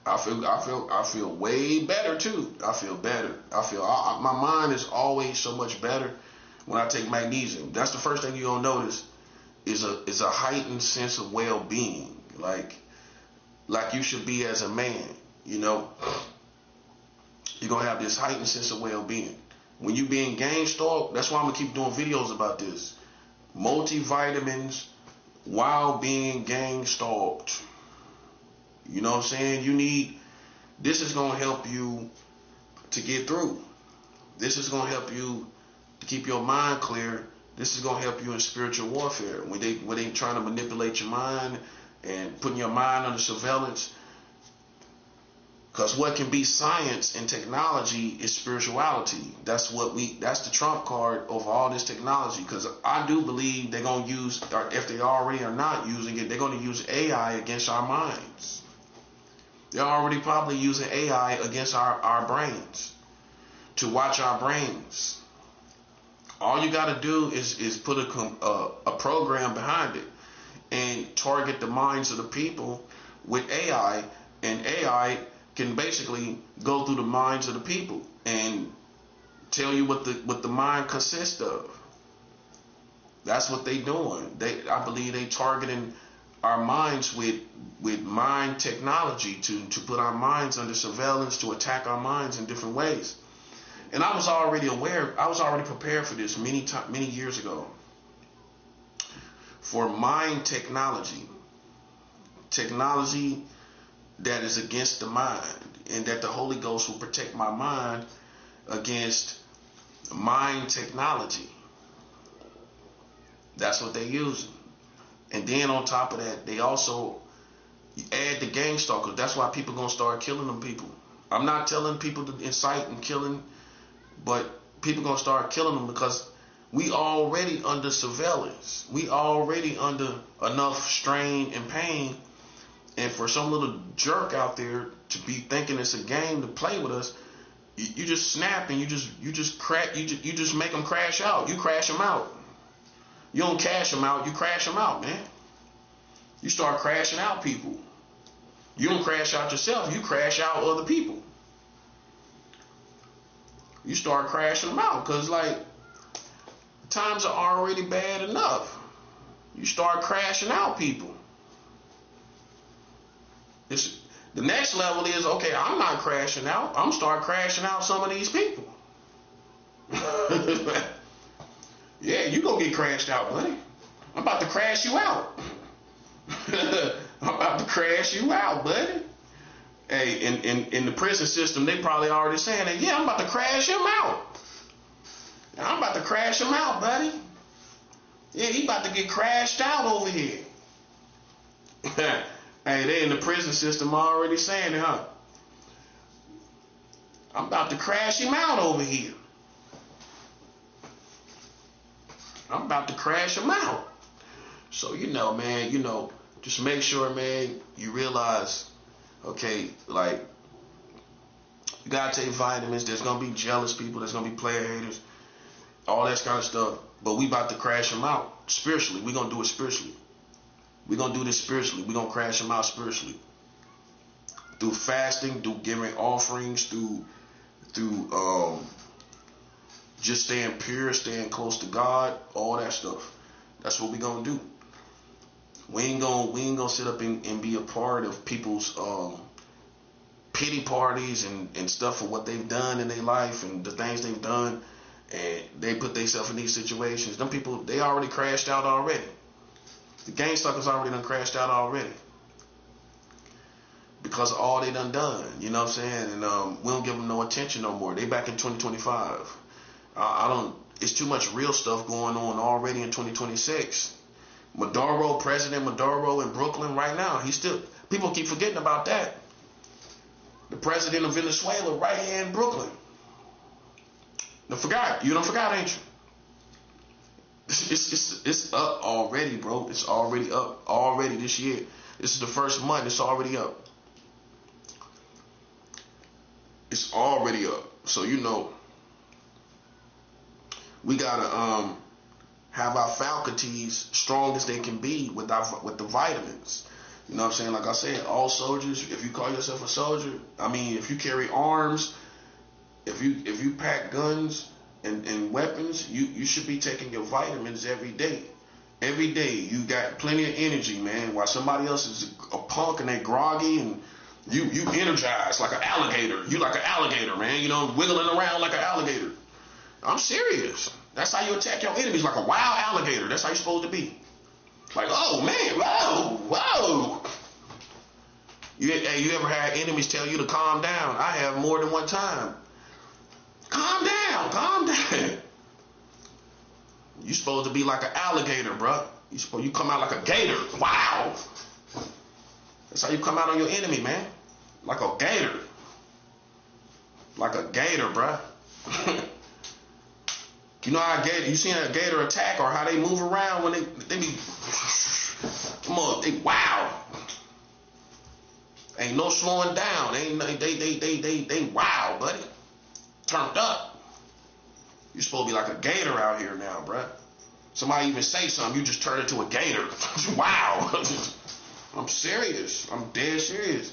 A: I feel way better too. I feel better. My mind is always so much better when I take magnesium. That's the first thing you're gonna notice is a heightened sense of well-being, like you should be as a man. You know, you're gonna have this heightened sense of well-being when you being gang stalked. That's why I'm gonna keep doing videos about this. Multivitamins while being gang stalked. You know what I'm saying? This is going to help you to get through. This is going to help you to keep your mind clear. This is going to help you in spiritual warfare. When they trying to manipulate your mind and putting your mind under surveillance. Because what can be science and technology is spirituality. That's the trump card over all this technology. Because I do believe they're going to use, or if they already are not using it, they're going to use AI against our minds. They're already probably using AI against our brains, to watch our brains. All you got to do is put a program behind it and target the minds of the people with AI, and AI can basically go through the minds of the people and tell you what the mind consists of. That's what they doing. I believe they targeting our minds with mind technology to put our minds under surveillance, to attack our minds in different ways. And I was already aware. I was already prepared for this many years ago. For mind technology that is against the mind, and that the Holy Ghost will protect my mind against mind technology. That's what they're using. And then on top of that, they also add the gang stalkers. That's why people gonna start killing them people. I'm not telling people to incite and killing, but people gonna start killing them because we already under surveillance. We already under enough strain and pain. And for some little jerk out there to be thinking it's a game to play with us, you just snap and you just make them crash out. You crash them out. You don't cash them out. You crash them out, man. You start crashing out people. You don't crash out yourself. You crash out other people. You start crashing them out because, like, times are already bad enough. You start crashing out people. The next level is, okay, I'm not crashing out. I'm start crashing out some of these people. Yeah, you gonna get crashed out, buddy. I'm about to crash you out. I'm about to crash you out, buddy. Hey, in the prison system, they probably already saying that, yeah, I'm about to crash him out. I'm about to crash him out, buddy. Yeah, he about to get crashed out over here. Hey, they in the prison system already saying it, huh? I'm about to crash him out over here. I'm about to crash him out. So, man, just make sure, man, you realize, okay, like, you gotta take vitamins. There's gonna be jealous people. There's gonna be player haters. All that kind of stuff. But we about to crash them out spiritually. We're gonna do it spiritually. We're going to do this spiritually. We're going to crash them out spiritually. Through fasting, through giving offerings, through just staying pure, staying close to God, all that stuff. That's what we're going to do. We ain't gonna sit up and be a part of people's pity parties and stuff for what they've done in their life and the things they've done. And they put themselves in these situations. Them people, they already crashed out already. The gang suckers already done crashed out already because of all they done. You know what I'm saying? And we don't give them no attention no more. They back in 2025. It's too much real stuff going on already in 2026. President Maduro in Brooklyn right now. People keep forgetting about that. The president of Venezuela right here in Brooklyn. You don't forgot, ain't you? It's up already, bro. It's already up. Already this year. This is the first month. It's already up. It's already up. So we gotta have our faculties strong as they can be with the vitamins. You know what I'm saying? Like I said, all soldiers, if you call yourself a soldier, if you carry arms, if you pack guns and weapons, you should be taking your vitamins every day. Every day you got plenty of energy, man. While somebody else is a punk and they groggy, and you energized like an alligator. You like an alligator, man. Wiggling around like an alligator. I'm serious. That's how you attack your enemies, like a wild alligator. That's how you're supposed to be. Like, oh man, whoa. You ever had enemies tell you to calm down? I have more than one time. Calm down, calm down. You supposed to be like an alligator, bro. You come out like a gator. Wow. That's how you come out on your enemy, man. Like a gator. Like a gator, bro. You know how a gator, you seen a gator attack or how they move around when they be, come on, wow. Ain't no slowing down. They wow, buddy. Turned up. You supposed to be like a gator out here now, bruh. Somebody even say something, you just turn into a gator. Wow. I'm serious. I'm dead serious.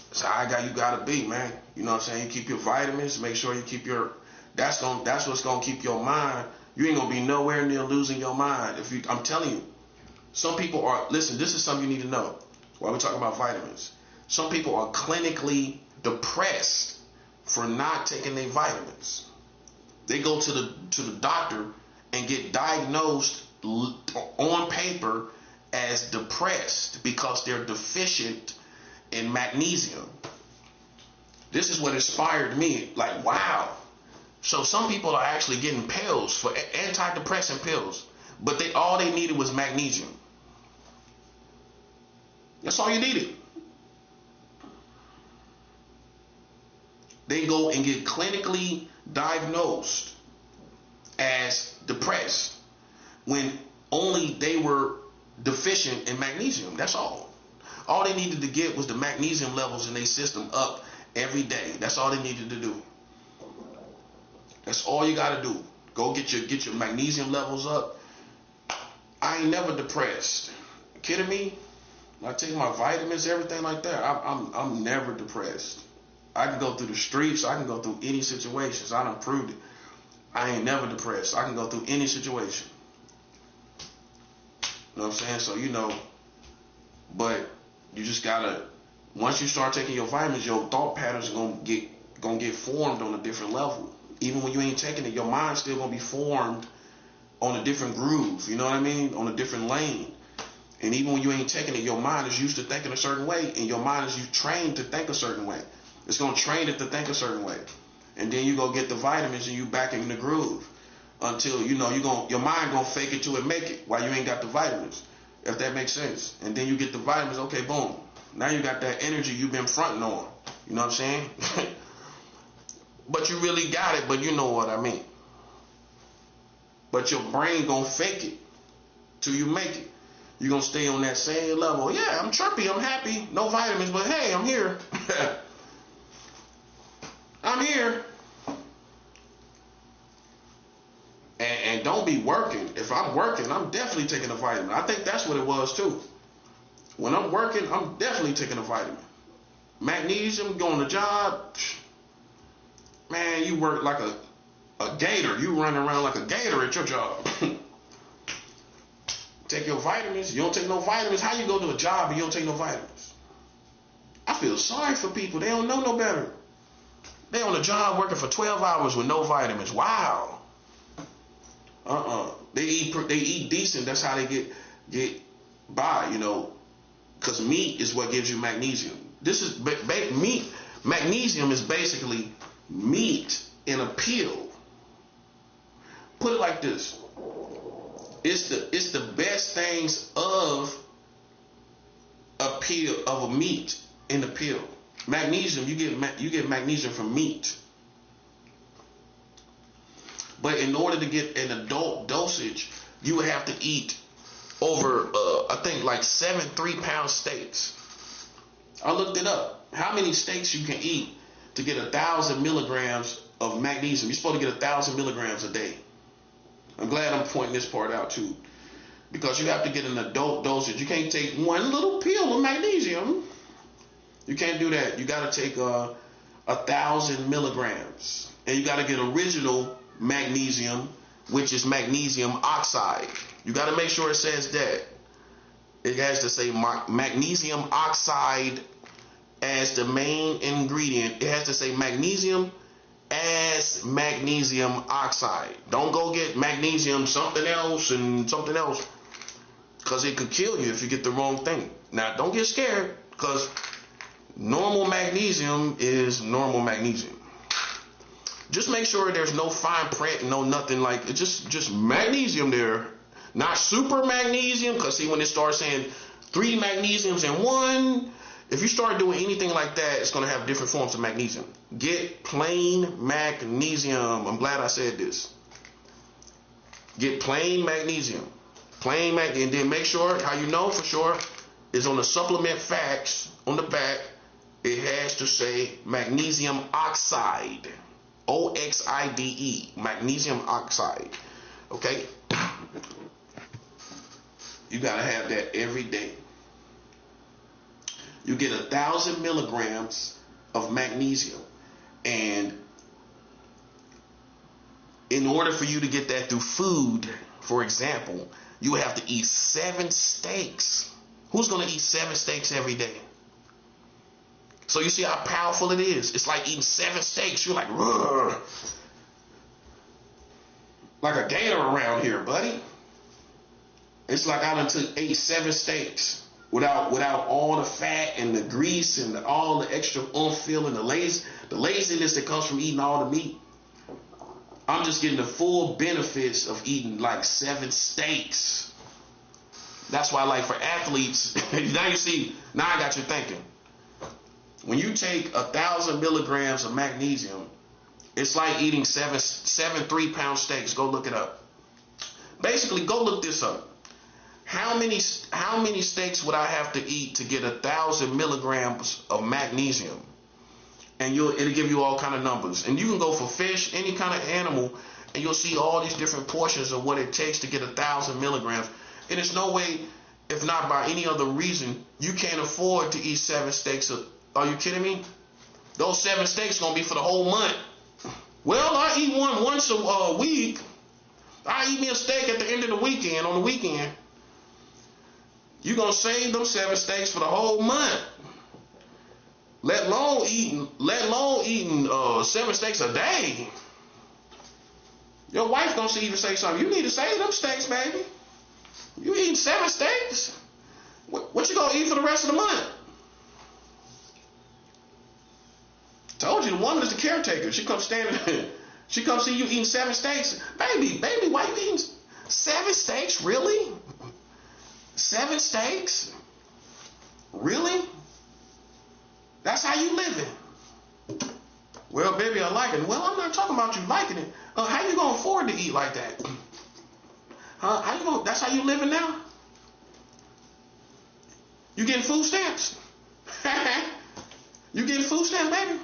A: That's how you gotta be, man. You know what I'm saying? You keep your vitamins, make sure you keep your, that's what's gonna keep your mind. You ain't gonna be nowhere near losing your mind. I'm telling you, some people are, listen, this is something you need to know while we're talking about vitamins. Some people are clinically depressed for not taking their vitamins. They go to the doctor and get diagnosed on paper as depressed because they're deficient in magnesium. This is what inspired me. Like, wow. So some people are actually getting pills for antidepressant pills, but all they needed was magnesium. That's all you needed. They go and get clinically diagnosed as depressed when only they were deficient in magnesium. That's all. All they needed to get was the magnesium levels in their system up every day. That's all they needed to do. That's all you got to do. Go get your magnesium levels up. I ain't never depressed. You kidding me? I take my vitamins, everything like that. I'm never depressed. I can go through the streets. I can go through any situations. I done proved it. I ain't never depressed. I can go through any situation. You know what I'm saying? So, but you just gotta, once you start taking your vitamins, your thought patterns are gonna get formed on a different level. Even when you ain't taking it, your mind's still gonna be formed on a different groove. You know what I mean? On a different lane. And even when you ain't taking it, your mind is used to thinking a certain way, and your mind is trained to think a certain way. It's gonna train it to think a certain way, and then you go get the vitamins and you back in the groove until your mind gonna fake it till it make it while you ain't got the vitamins, if that makes sense. And then you get the vitamins, okay, boom. Now you got that energy you've been fronting on. You know what I'm saying? But you really got it, but you know what I mean. But your brain gonna fake it till you make it. You're gonna stay on that same level. Yeah, I'm chirpy, I'm happy, no vitamins, but hey, I'm here. I'm here. And don't be working. If I'm working, I'm definitely taking a vitamin. I think that's what it was too. When I'm working, I'm definitely taking a vitamin. Magnesium, going to job. Man, you work like a gator. You running around like a gator at your job. Take your vitamins. You don't take no vitamins. How you go to a job and you don't take no vitamins? I feel sorry for people. They don't know no better. They on a job working for 12 hours with no vitamins. Wow. They eat decent. That's how they get by, because meat is what gives you magnesium. This is meat. Magnesium is basically meat in a pill. Put it like this. It's the best things of a pill, of a meat in the pill. Magnesium, you get magnesium from meat. But in order to get an adult dosage, you would have to eat over, I think like 7 3-pound steaks. I looked it up. How many steaks you can eat to get 1,000 milligrams of magnesium? You're supposed to get 1,000 milligrams a day. I'm glad I'm pointing this part out too, because you have to get an adult dosage. You can't take one little pill of magnesium. You can't do that. You got to take 1,000 milligrams, and you got to get original magnesium, which is magnesium oxide. You got to make sure it says that. It has to say magnesium oxide as the main ingredient. It has to say magnesium as magnesium oxide. Don't go get magnesium something else and something else. because it could kill you if you get the wrong thing. Now, don't get scared, because normal magnesium is normal magnesium. Just make sure there's no fine print, no nothing like it. Just magnesium there, not super magnesium. Because see, when it starts saying 3 magnesiums in one, if you start doing anything like that, it's going to have different forms of magnesium. Get plain magnesium. I'm glad I said this. Get plain magnesium. Plain magnesium. And then make sure, how you know for sure, is on the supplement facts on the back, it has to say magnesium oxide. OXIDE. Magnesium oxide. Okay? You got to have that every day. You get 1,000 milligrams of magnesium. And in order for you to get that through food, for example, you have to eat 7 steaks. Who's going to eat 7 steaks every day? So you see how powerful it is. It's like eating 7 steaks. You're like, rrr. Like a gator around here, buddy. It's like I done ate 7 steaks without all the fat and the grease and all the extra feel and the laziness that comes from eating all the meat. I'm just getting the full benefits of eating like 7 steaks. That's why, like, for athletes, now you see, now I got you thinking. When you take 1,000 milligrams of magnesium, it's like eating seven 3-pound steaks. Go look it up. Basically, go look this up. How many steaks would I have to eat to get 1,000 milligrams of magnesium? And it'll give you all kind of numbers. And you can go for fish, any kind of animal, and you'll see all these different portions of what it takes to get 1,000 milligrams. And there's no way, if not by any other reason, you can't afford to eat 7 steaks. Are you kidding me? Those 7 steaks are going to be for the whole month. Well, I eat one once a week. I eat me a steak at the end of the weekend, on the weekend. You're going to save them 7 steaks for the whole month. Let alone eating 7 steaks a day. Your wife going to even say something. You need to save them steaks, baby. You eating 7 steaks? What you going to eat for the rest of the month? Told you, the woman is the caretaker. She comes she comes see you eating 7 steaks. Baby, why you eating 7 steaks? Really? 7 steaks? Really? That's how you living? Well, baby, I like it. Well, I'm not talking about you liking it. How you gonna afford to eat like that? How you gonna? That's how you living now? You getting food stamps? You getting food stamps, baby?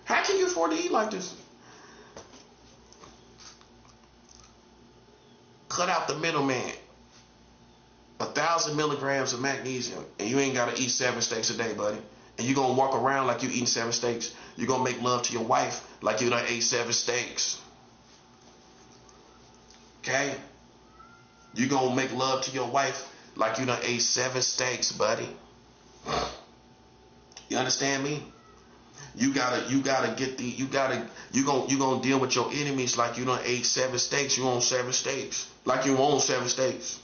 A: How can you afford to eat like this? Cut out the middleman. 1,000 milligrams of magnesium, and you ain't got to eat 7 steaks a day, buddy. And you're going to walk around like you eating 7 steaks. You're going to make love to your wife like you done ate 7 steaks. Okay? You're going to make love to your wife like you done ate 7 steaks, buddy. You understand me? You gotta get the, you're gonna deal with your enemies like you done ate 7 steaks. You own 7 steaks. Like you own 7 steaks.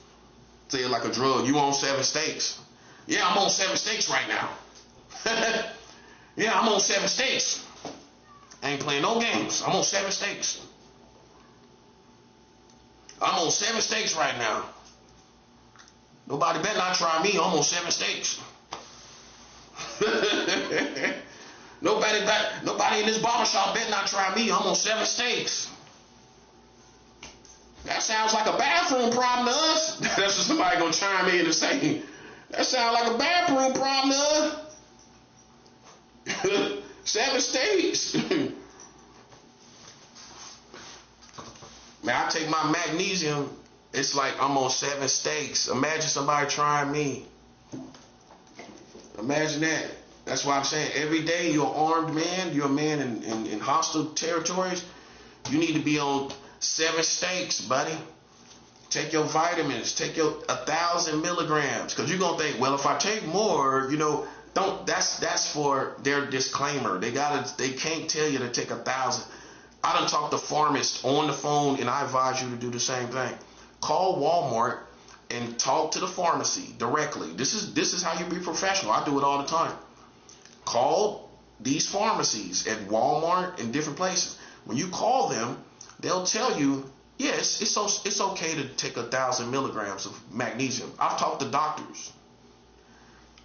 A: Say it like a drug. You own 7 steaks. Yeah, I'm on 7 steaks right now. Yeah, I'm on 7 steaks. I ain't playing no games. I'm on 7 steaks. I'm on 7 steaks right now. Nobody better not try me. I'm on 7 steaks. Nobody in this barbershop better not try me. I'm on 7 steaks. That sounds like a bathroom problem to us. That's what somebody gonna chime in and say. That sounds like a bathroom problem to us. 7 steaks. Man, I take my magnesium. It's like I'm on 7 steaks. Imagine somebody trying me. Imagine that. That's why I'm saying every day you're an armed man. You're a man in hostile territories. You need to be on 7 steaks, buddy. Take your vitamins. Take your 1,000 milligrams. Because you're going to think, well, if I take more, don't. That's for their disclaimer. They can't tell you to take 1,000. I done talked to pharmacists on the phone, and I advise you to do the same thing. Call Walmart. and talk to the pharmacy directly. This is how you be professional. I do it all the time. Call these pharmacies at Walmart and different places. When you call them, they'll tell you, yes, it's okay to take 1,000 milligrams of magnesium. I've talked to doctors.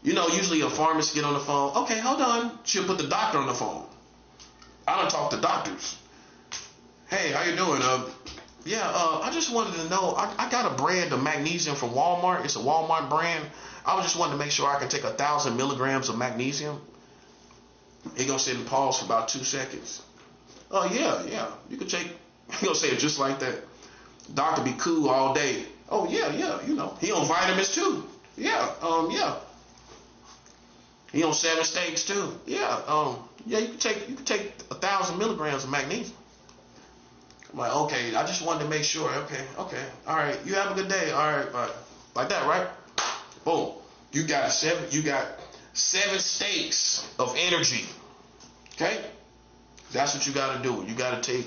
A: You know, usually a pharmacist get on the phone. Okay, hold on. She'll put the doctor on the phone. I don't talk to doctors. Hey, how you doing? I just wanted to know. I got a brand of magnesium from Walmart. It's a Walmart brand. I was just wanting to make sure I can take 1,000 milligrams of magnesium. He gonna sit and pause for about 2 seconds. Oh yeah, you can take. He gonna say it just like that. Doctor be cool all day. Oh yeah, you know. He on vitamins too. Yeah. He on 7 steaks too. Yeah, you can take 1,000 milligrams of magnesium. I'm like, okay, I just wanted to make sure. Okay, all right. You have a good day. All right, bye. Like that, right? Boom. You got 7 steaks of energy. Okay, that's what you got to do. You got to take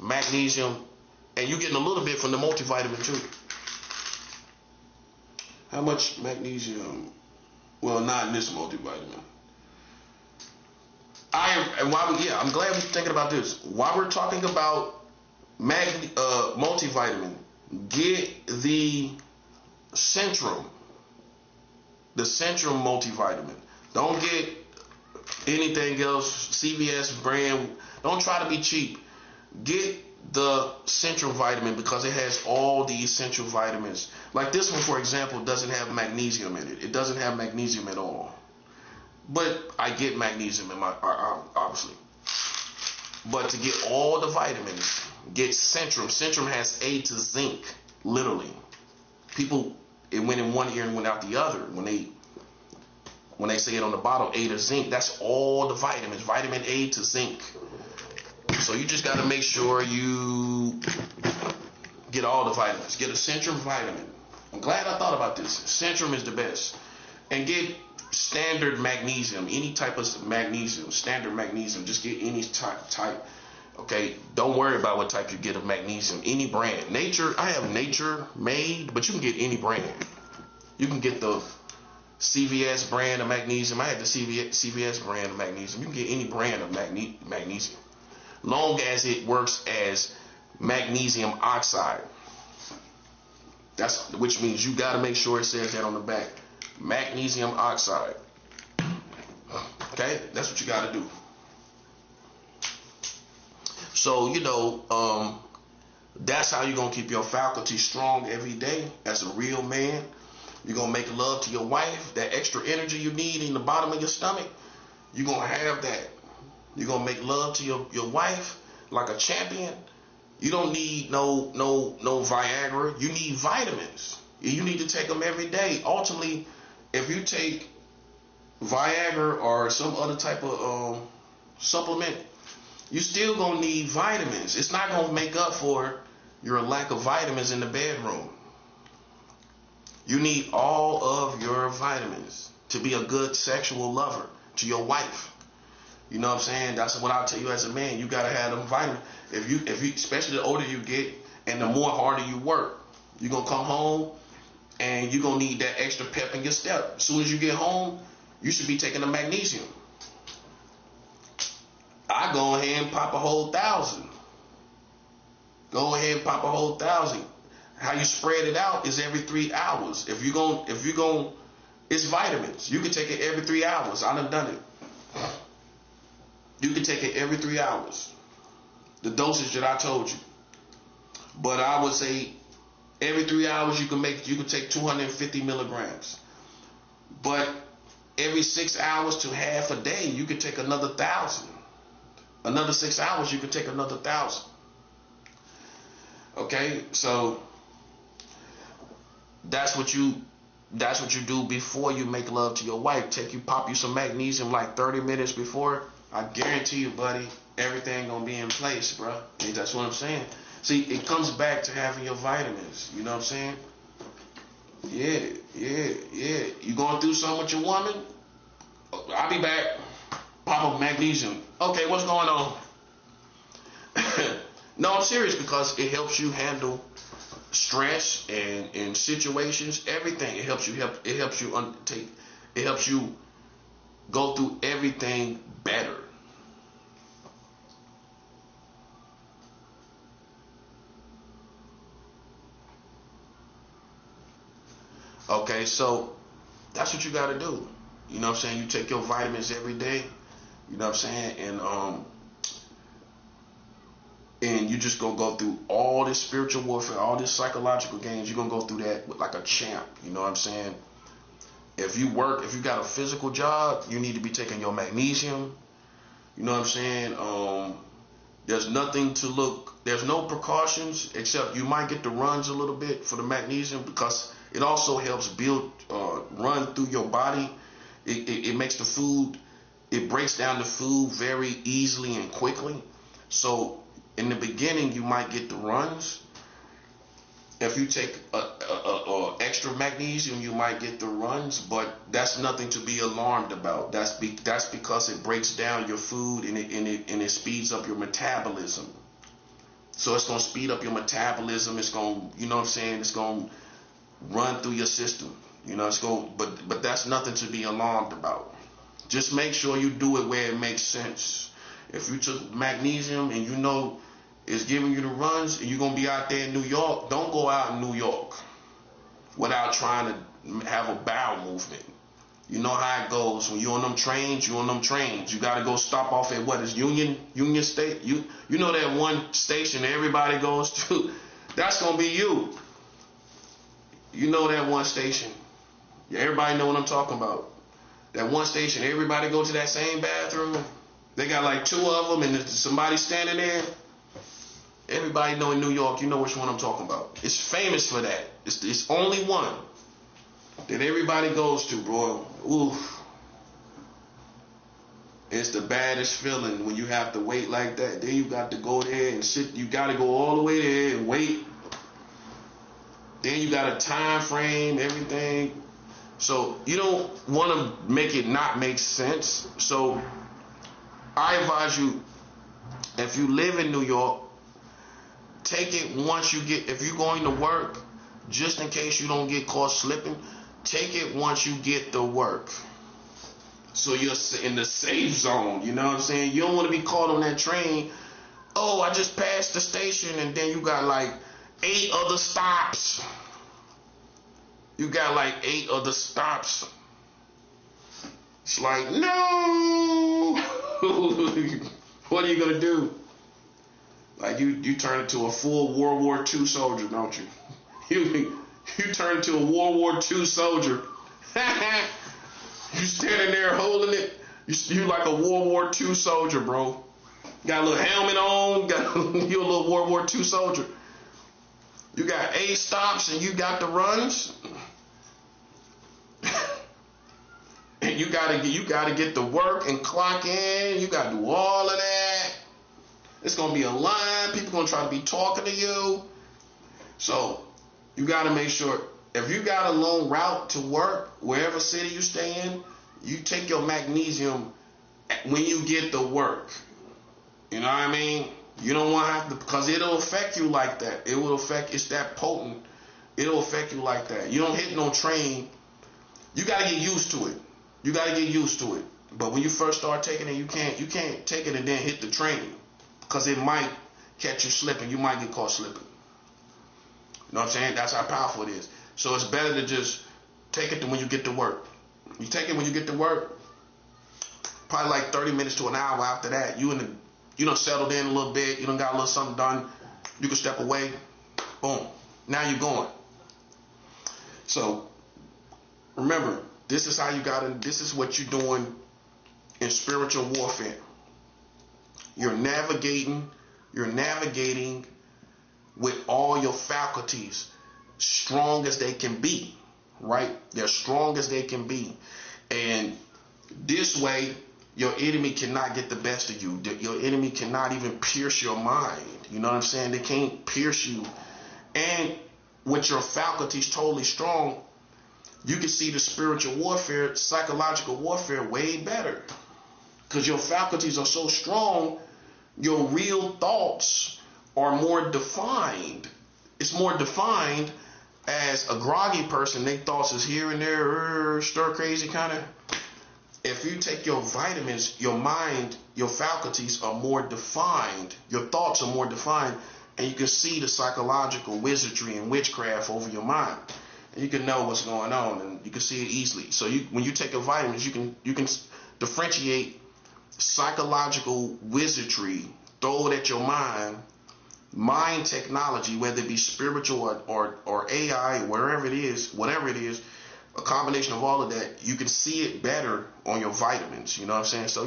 A: magnesium, and you're getting a little bit from the multivitamin too. How much magnesium? Well, not in this multivitamin. I'm glad we're thinking about this. While we're talking about multivitamin, get the Centrum. The Centrum multivitamin. Don't get anything else, CVS brand. Don't try to be cheap. Get the Centrum vitamin because it has all the essential vitamins. Like this one, for example, doesn't have magnesium in it. It doesn't have magnesium at all. But I get magnesium in my, obviously. But to get all the vitamins, get Centrum. Centrum has A to zinc, literally. People, it went in one ear and went out the other. When they say it on the bottle, A to zinc, that's all the vitamins. Vitamin A to zinc. So you just got to make sure you get all the vitamins. Get a Centrum vitamin. I'm glad I thought about this. Centrum is the best. And get standard magnesium. Any type of magnesium. Standard magnesium. Just get any type. Okay? Don't worry about what type you get of magnesium. Any brand. Nature. I have Nature made, but you can get any brand. You can get the CVS brand of magnesium. I had the CVS brand of magnesium. You can get any brand of magnesium. Long as it works as magnesium oxide. Which means you got to make sure it says that on the back. Magnesium oxide. Okay? That's what you got to do. So, that's how you're going to keep your faculty strong every day as a real man. You're going to make love to your wife. That extra energy you need in the bottom of your stomach, you're going to have that. You're going to make love to your wife like a champion. You don't need no Viagra. You need vitamins. You need to take them every day. Ultimately, if you take Viagra or some other type of supplement, you still going to need vitamins. It's not going to make up for your lack of vitamins in the bedroom. You need all of your vitamins to be a good sexual lover to your wife. You know what I'm saying? That's what I'll tell you as a man. You gotta have them vitamins. If you, especially the older you get and the more harder you work, you're gonna come home and you're gonna need that extra pep in your step. As soon as you get home, you should be taking the magnesium. I go ahead and pop a whole 1,000. Go ahead and pop a whole 1,000. How you spread it out is every 3 hours. If you going, it's vitamins. You can take it every 3 hours. I done it. You can take it every 3 hours. The dosage that I told you. But I would say every 3 hours you can take 250 milligrams. But every 6 hours to half a day, you can take another 1,000. Another 6 hours, you can take another 1,000. Okay, so that's what you do before you make love to your wife. Pop you some magnesium like 30 minutes before. I guarantee you, buddy, everything gonna be in place, bro. That's what I'm saying. See, it comes back to having your vitamins. You know what I'm saying? Yeah. You going through something with your woman? I'll be back. Pop up magnesium. Okay, what's going on? No, I'm serious because it helps you handle stress and in situations, everything. It helps you it helps you go through everything better. Okay, so that's what you got to do. You know what I'm saying? You take your vitamins every day. You know what I'm saying? And you just gonna go through all this spiritual warfare, all this psychological games. You're gonna go through that with like a champ. You know what I'm saying? If you got a physical job, you need to be taking your magnesium. You know what I'm saying? There's no precautions except you might get the runs a little bit for the magnesium because it also helps run through your body. It makes the food, it breaks down the food very easily and quickly. So in the beginning, you might get the runs. If you take a extra magnesium, you might get the runs, but that's nothing to be alarmed about. That's because it breaks down your food and it speeds up your metabolism. So it's gonna speed up your metabolism. It's gonna, you know what I'm saying? It's gonna run through your system. You know, but that's nothing to be alarmed about. Just make sure you do it where it makes sense. If you took magnesium and you know it's giving you the runs and you're going to be out there in New York, don't go out in New York without trying to have a bowel movement. You know how it goes. When you're on them trains, You got to go stop off at what is Union State? You know that one station everybody goes to? That's going to be you. You know that one station. Yeah, everybody know what I'm talking about. That one station, everybody go to that same bathroom. They got like two of them and there's somebody standing there. Everybody know in New York, you know which one I'm talking about. It's famous for that. It's only one that everybody goes to, bro. Oof. It's the baddest feeling when you have to wait like that. Then you got to go there and sit. You got to go all the way there and wait. Then you got a time frame, everything. So you don't want to make it not make sense. So I advise you, if you live in New York, take it if you're going to work, just in case you don't get caught slipping, take it once you get to work. So you're in the safe zone, you know what I'm saying? You don't want to be caught on that train. Oh, I just passed the station and then you got like 8 other stops. It's like, no. What are you going to do? Like you turn into a full World War II soldier, don't you? You turn into a World War II soldier. You standing there holding it. You like a World War II soldier, bro. Got a little helmet on. You're a little World War II soldier. You got 8 stops and you got the runs. And you gotta get to work and clock in. You gotta do all of that. It's gonna be a line. People gonna try to be talking to you. So you gotta make sure if you got a long route to work, wherever city you stay in, you take your magnesium when you get to work. You know what I mean? You don't want to have to, because it'll affect you like that. It's that potent. It'll affect you like that. You don't hit no train. You gotta get used to it. But when you first start taking it, you can't take it and then hit the train, because it might catch you slipping. You might get caught slipping. You know what I'm saying? That's how powerful it is. So it's better to just take it when you get to work. You take it when you get to work. Probably like 30 minutes to an hour after that, you done settled in a little bit. You done got a little something done. You can step away. Boom. Now you're going. So remember, this is what you're doing in spiritual warfare. You're navigating with all your faculties, strong as they can be, right? They're strong as they can be. And this way, your enemy cannot get the best of you. Your enemy cannot even pierce your mind. You know what I'm saying? They can't pierce you. And with your faculties totally strong, you can see the spiritual warfare, psychological warfare way better. Because your faculties are so strong, your real thoughts are more defined. it's more defined as a groggy person. Their thoughts is here and there, stir crazy kind of. If you take your vitamins, your mind, your faculties are more defined. Your thoughts are more defined, and you can see the psychological wizardry and witchcraft over your mind. And you can know what's going on, and you can see it easily. So when you take your vitamins, you can differentiate psychological wizardry, throw it at your mind technology, whether it be spiritual or AI, whatever it is, a combination of all of that. You can see it better on your vitamins. You know what I'm saying? So,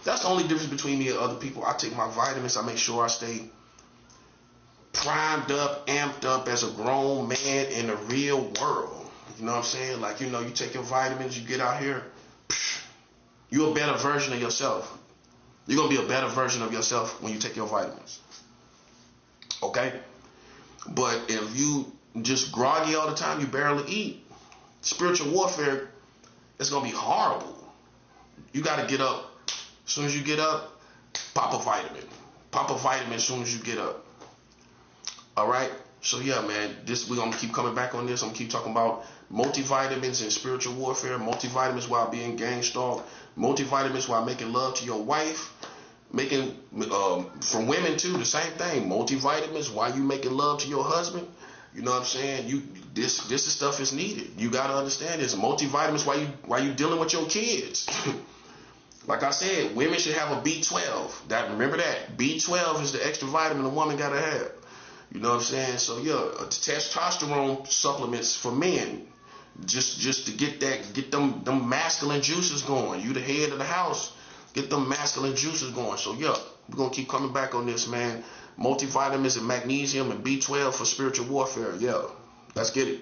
A: that's the only difference between me and other people. I take my vitamins. I make sure I stay primed up, amped up as a grown man in the real world. You know what I'm saying? Like, you take your vitamins, you get out here, you're a better version of yourself. You're going to be a better version of yourself when you take your vitamins. Okay? But if you just groggy all the time, you barely eat, spiritual warfare, it's going to be horrible. You got to get up. As soon as you get up, pop a vitamin. Pop a vitamin as soon as you get up. All right? So, yeah, man, we're going to keep coming back on this. I'm going to keep talking about multivitamins and spiritual warfare, multivitamins while being gang stalked, multivitamins while making love to your wife, making, from women too, the same thing, multivitamins while you making love to your husband. You know what I'm saying? This stuff is needed. You got to understand this. Multivitamins while you dealing with your kids. Like I said, women should have a B12. Remember that. B12 is the extra vitamin a woman got to have. You know what I'm saying? So, yeah, testosterone supplements for men. Just to get them masculine juices going. You the head of the house. Get them masculine juices going. So, yeah, we're going to keep coming back on this, man. Multivitamins and magnesium and B12 for spiritual warfare. Yeah, let's get it.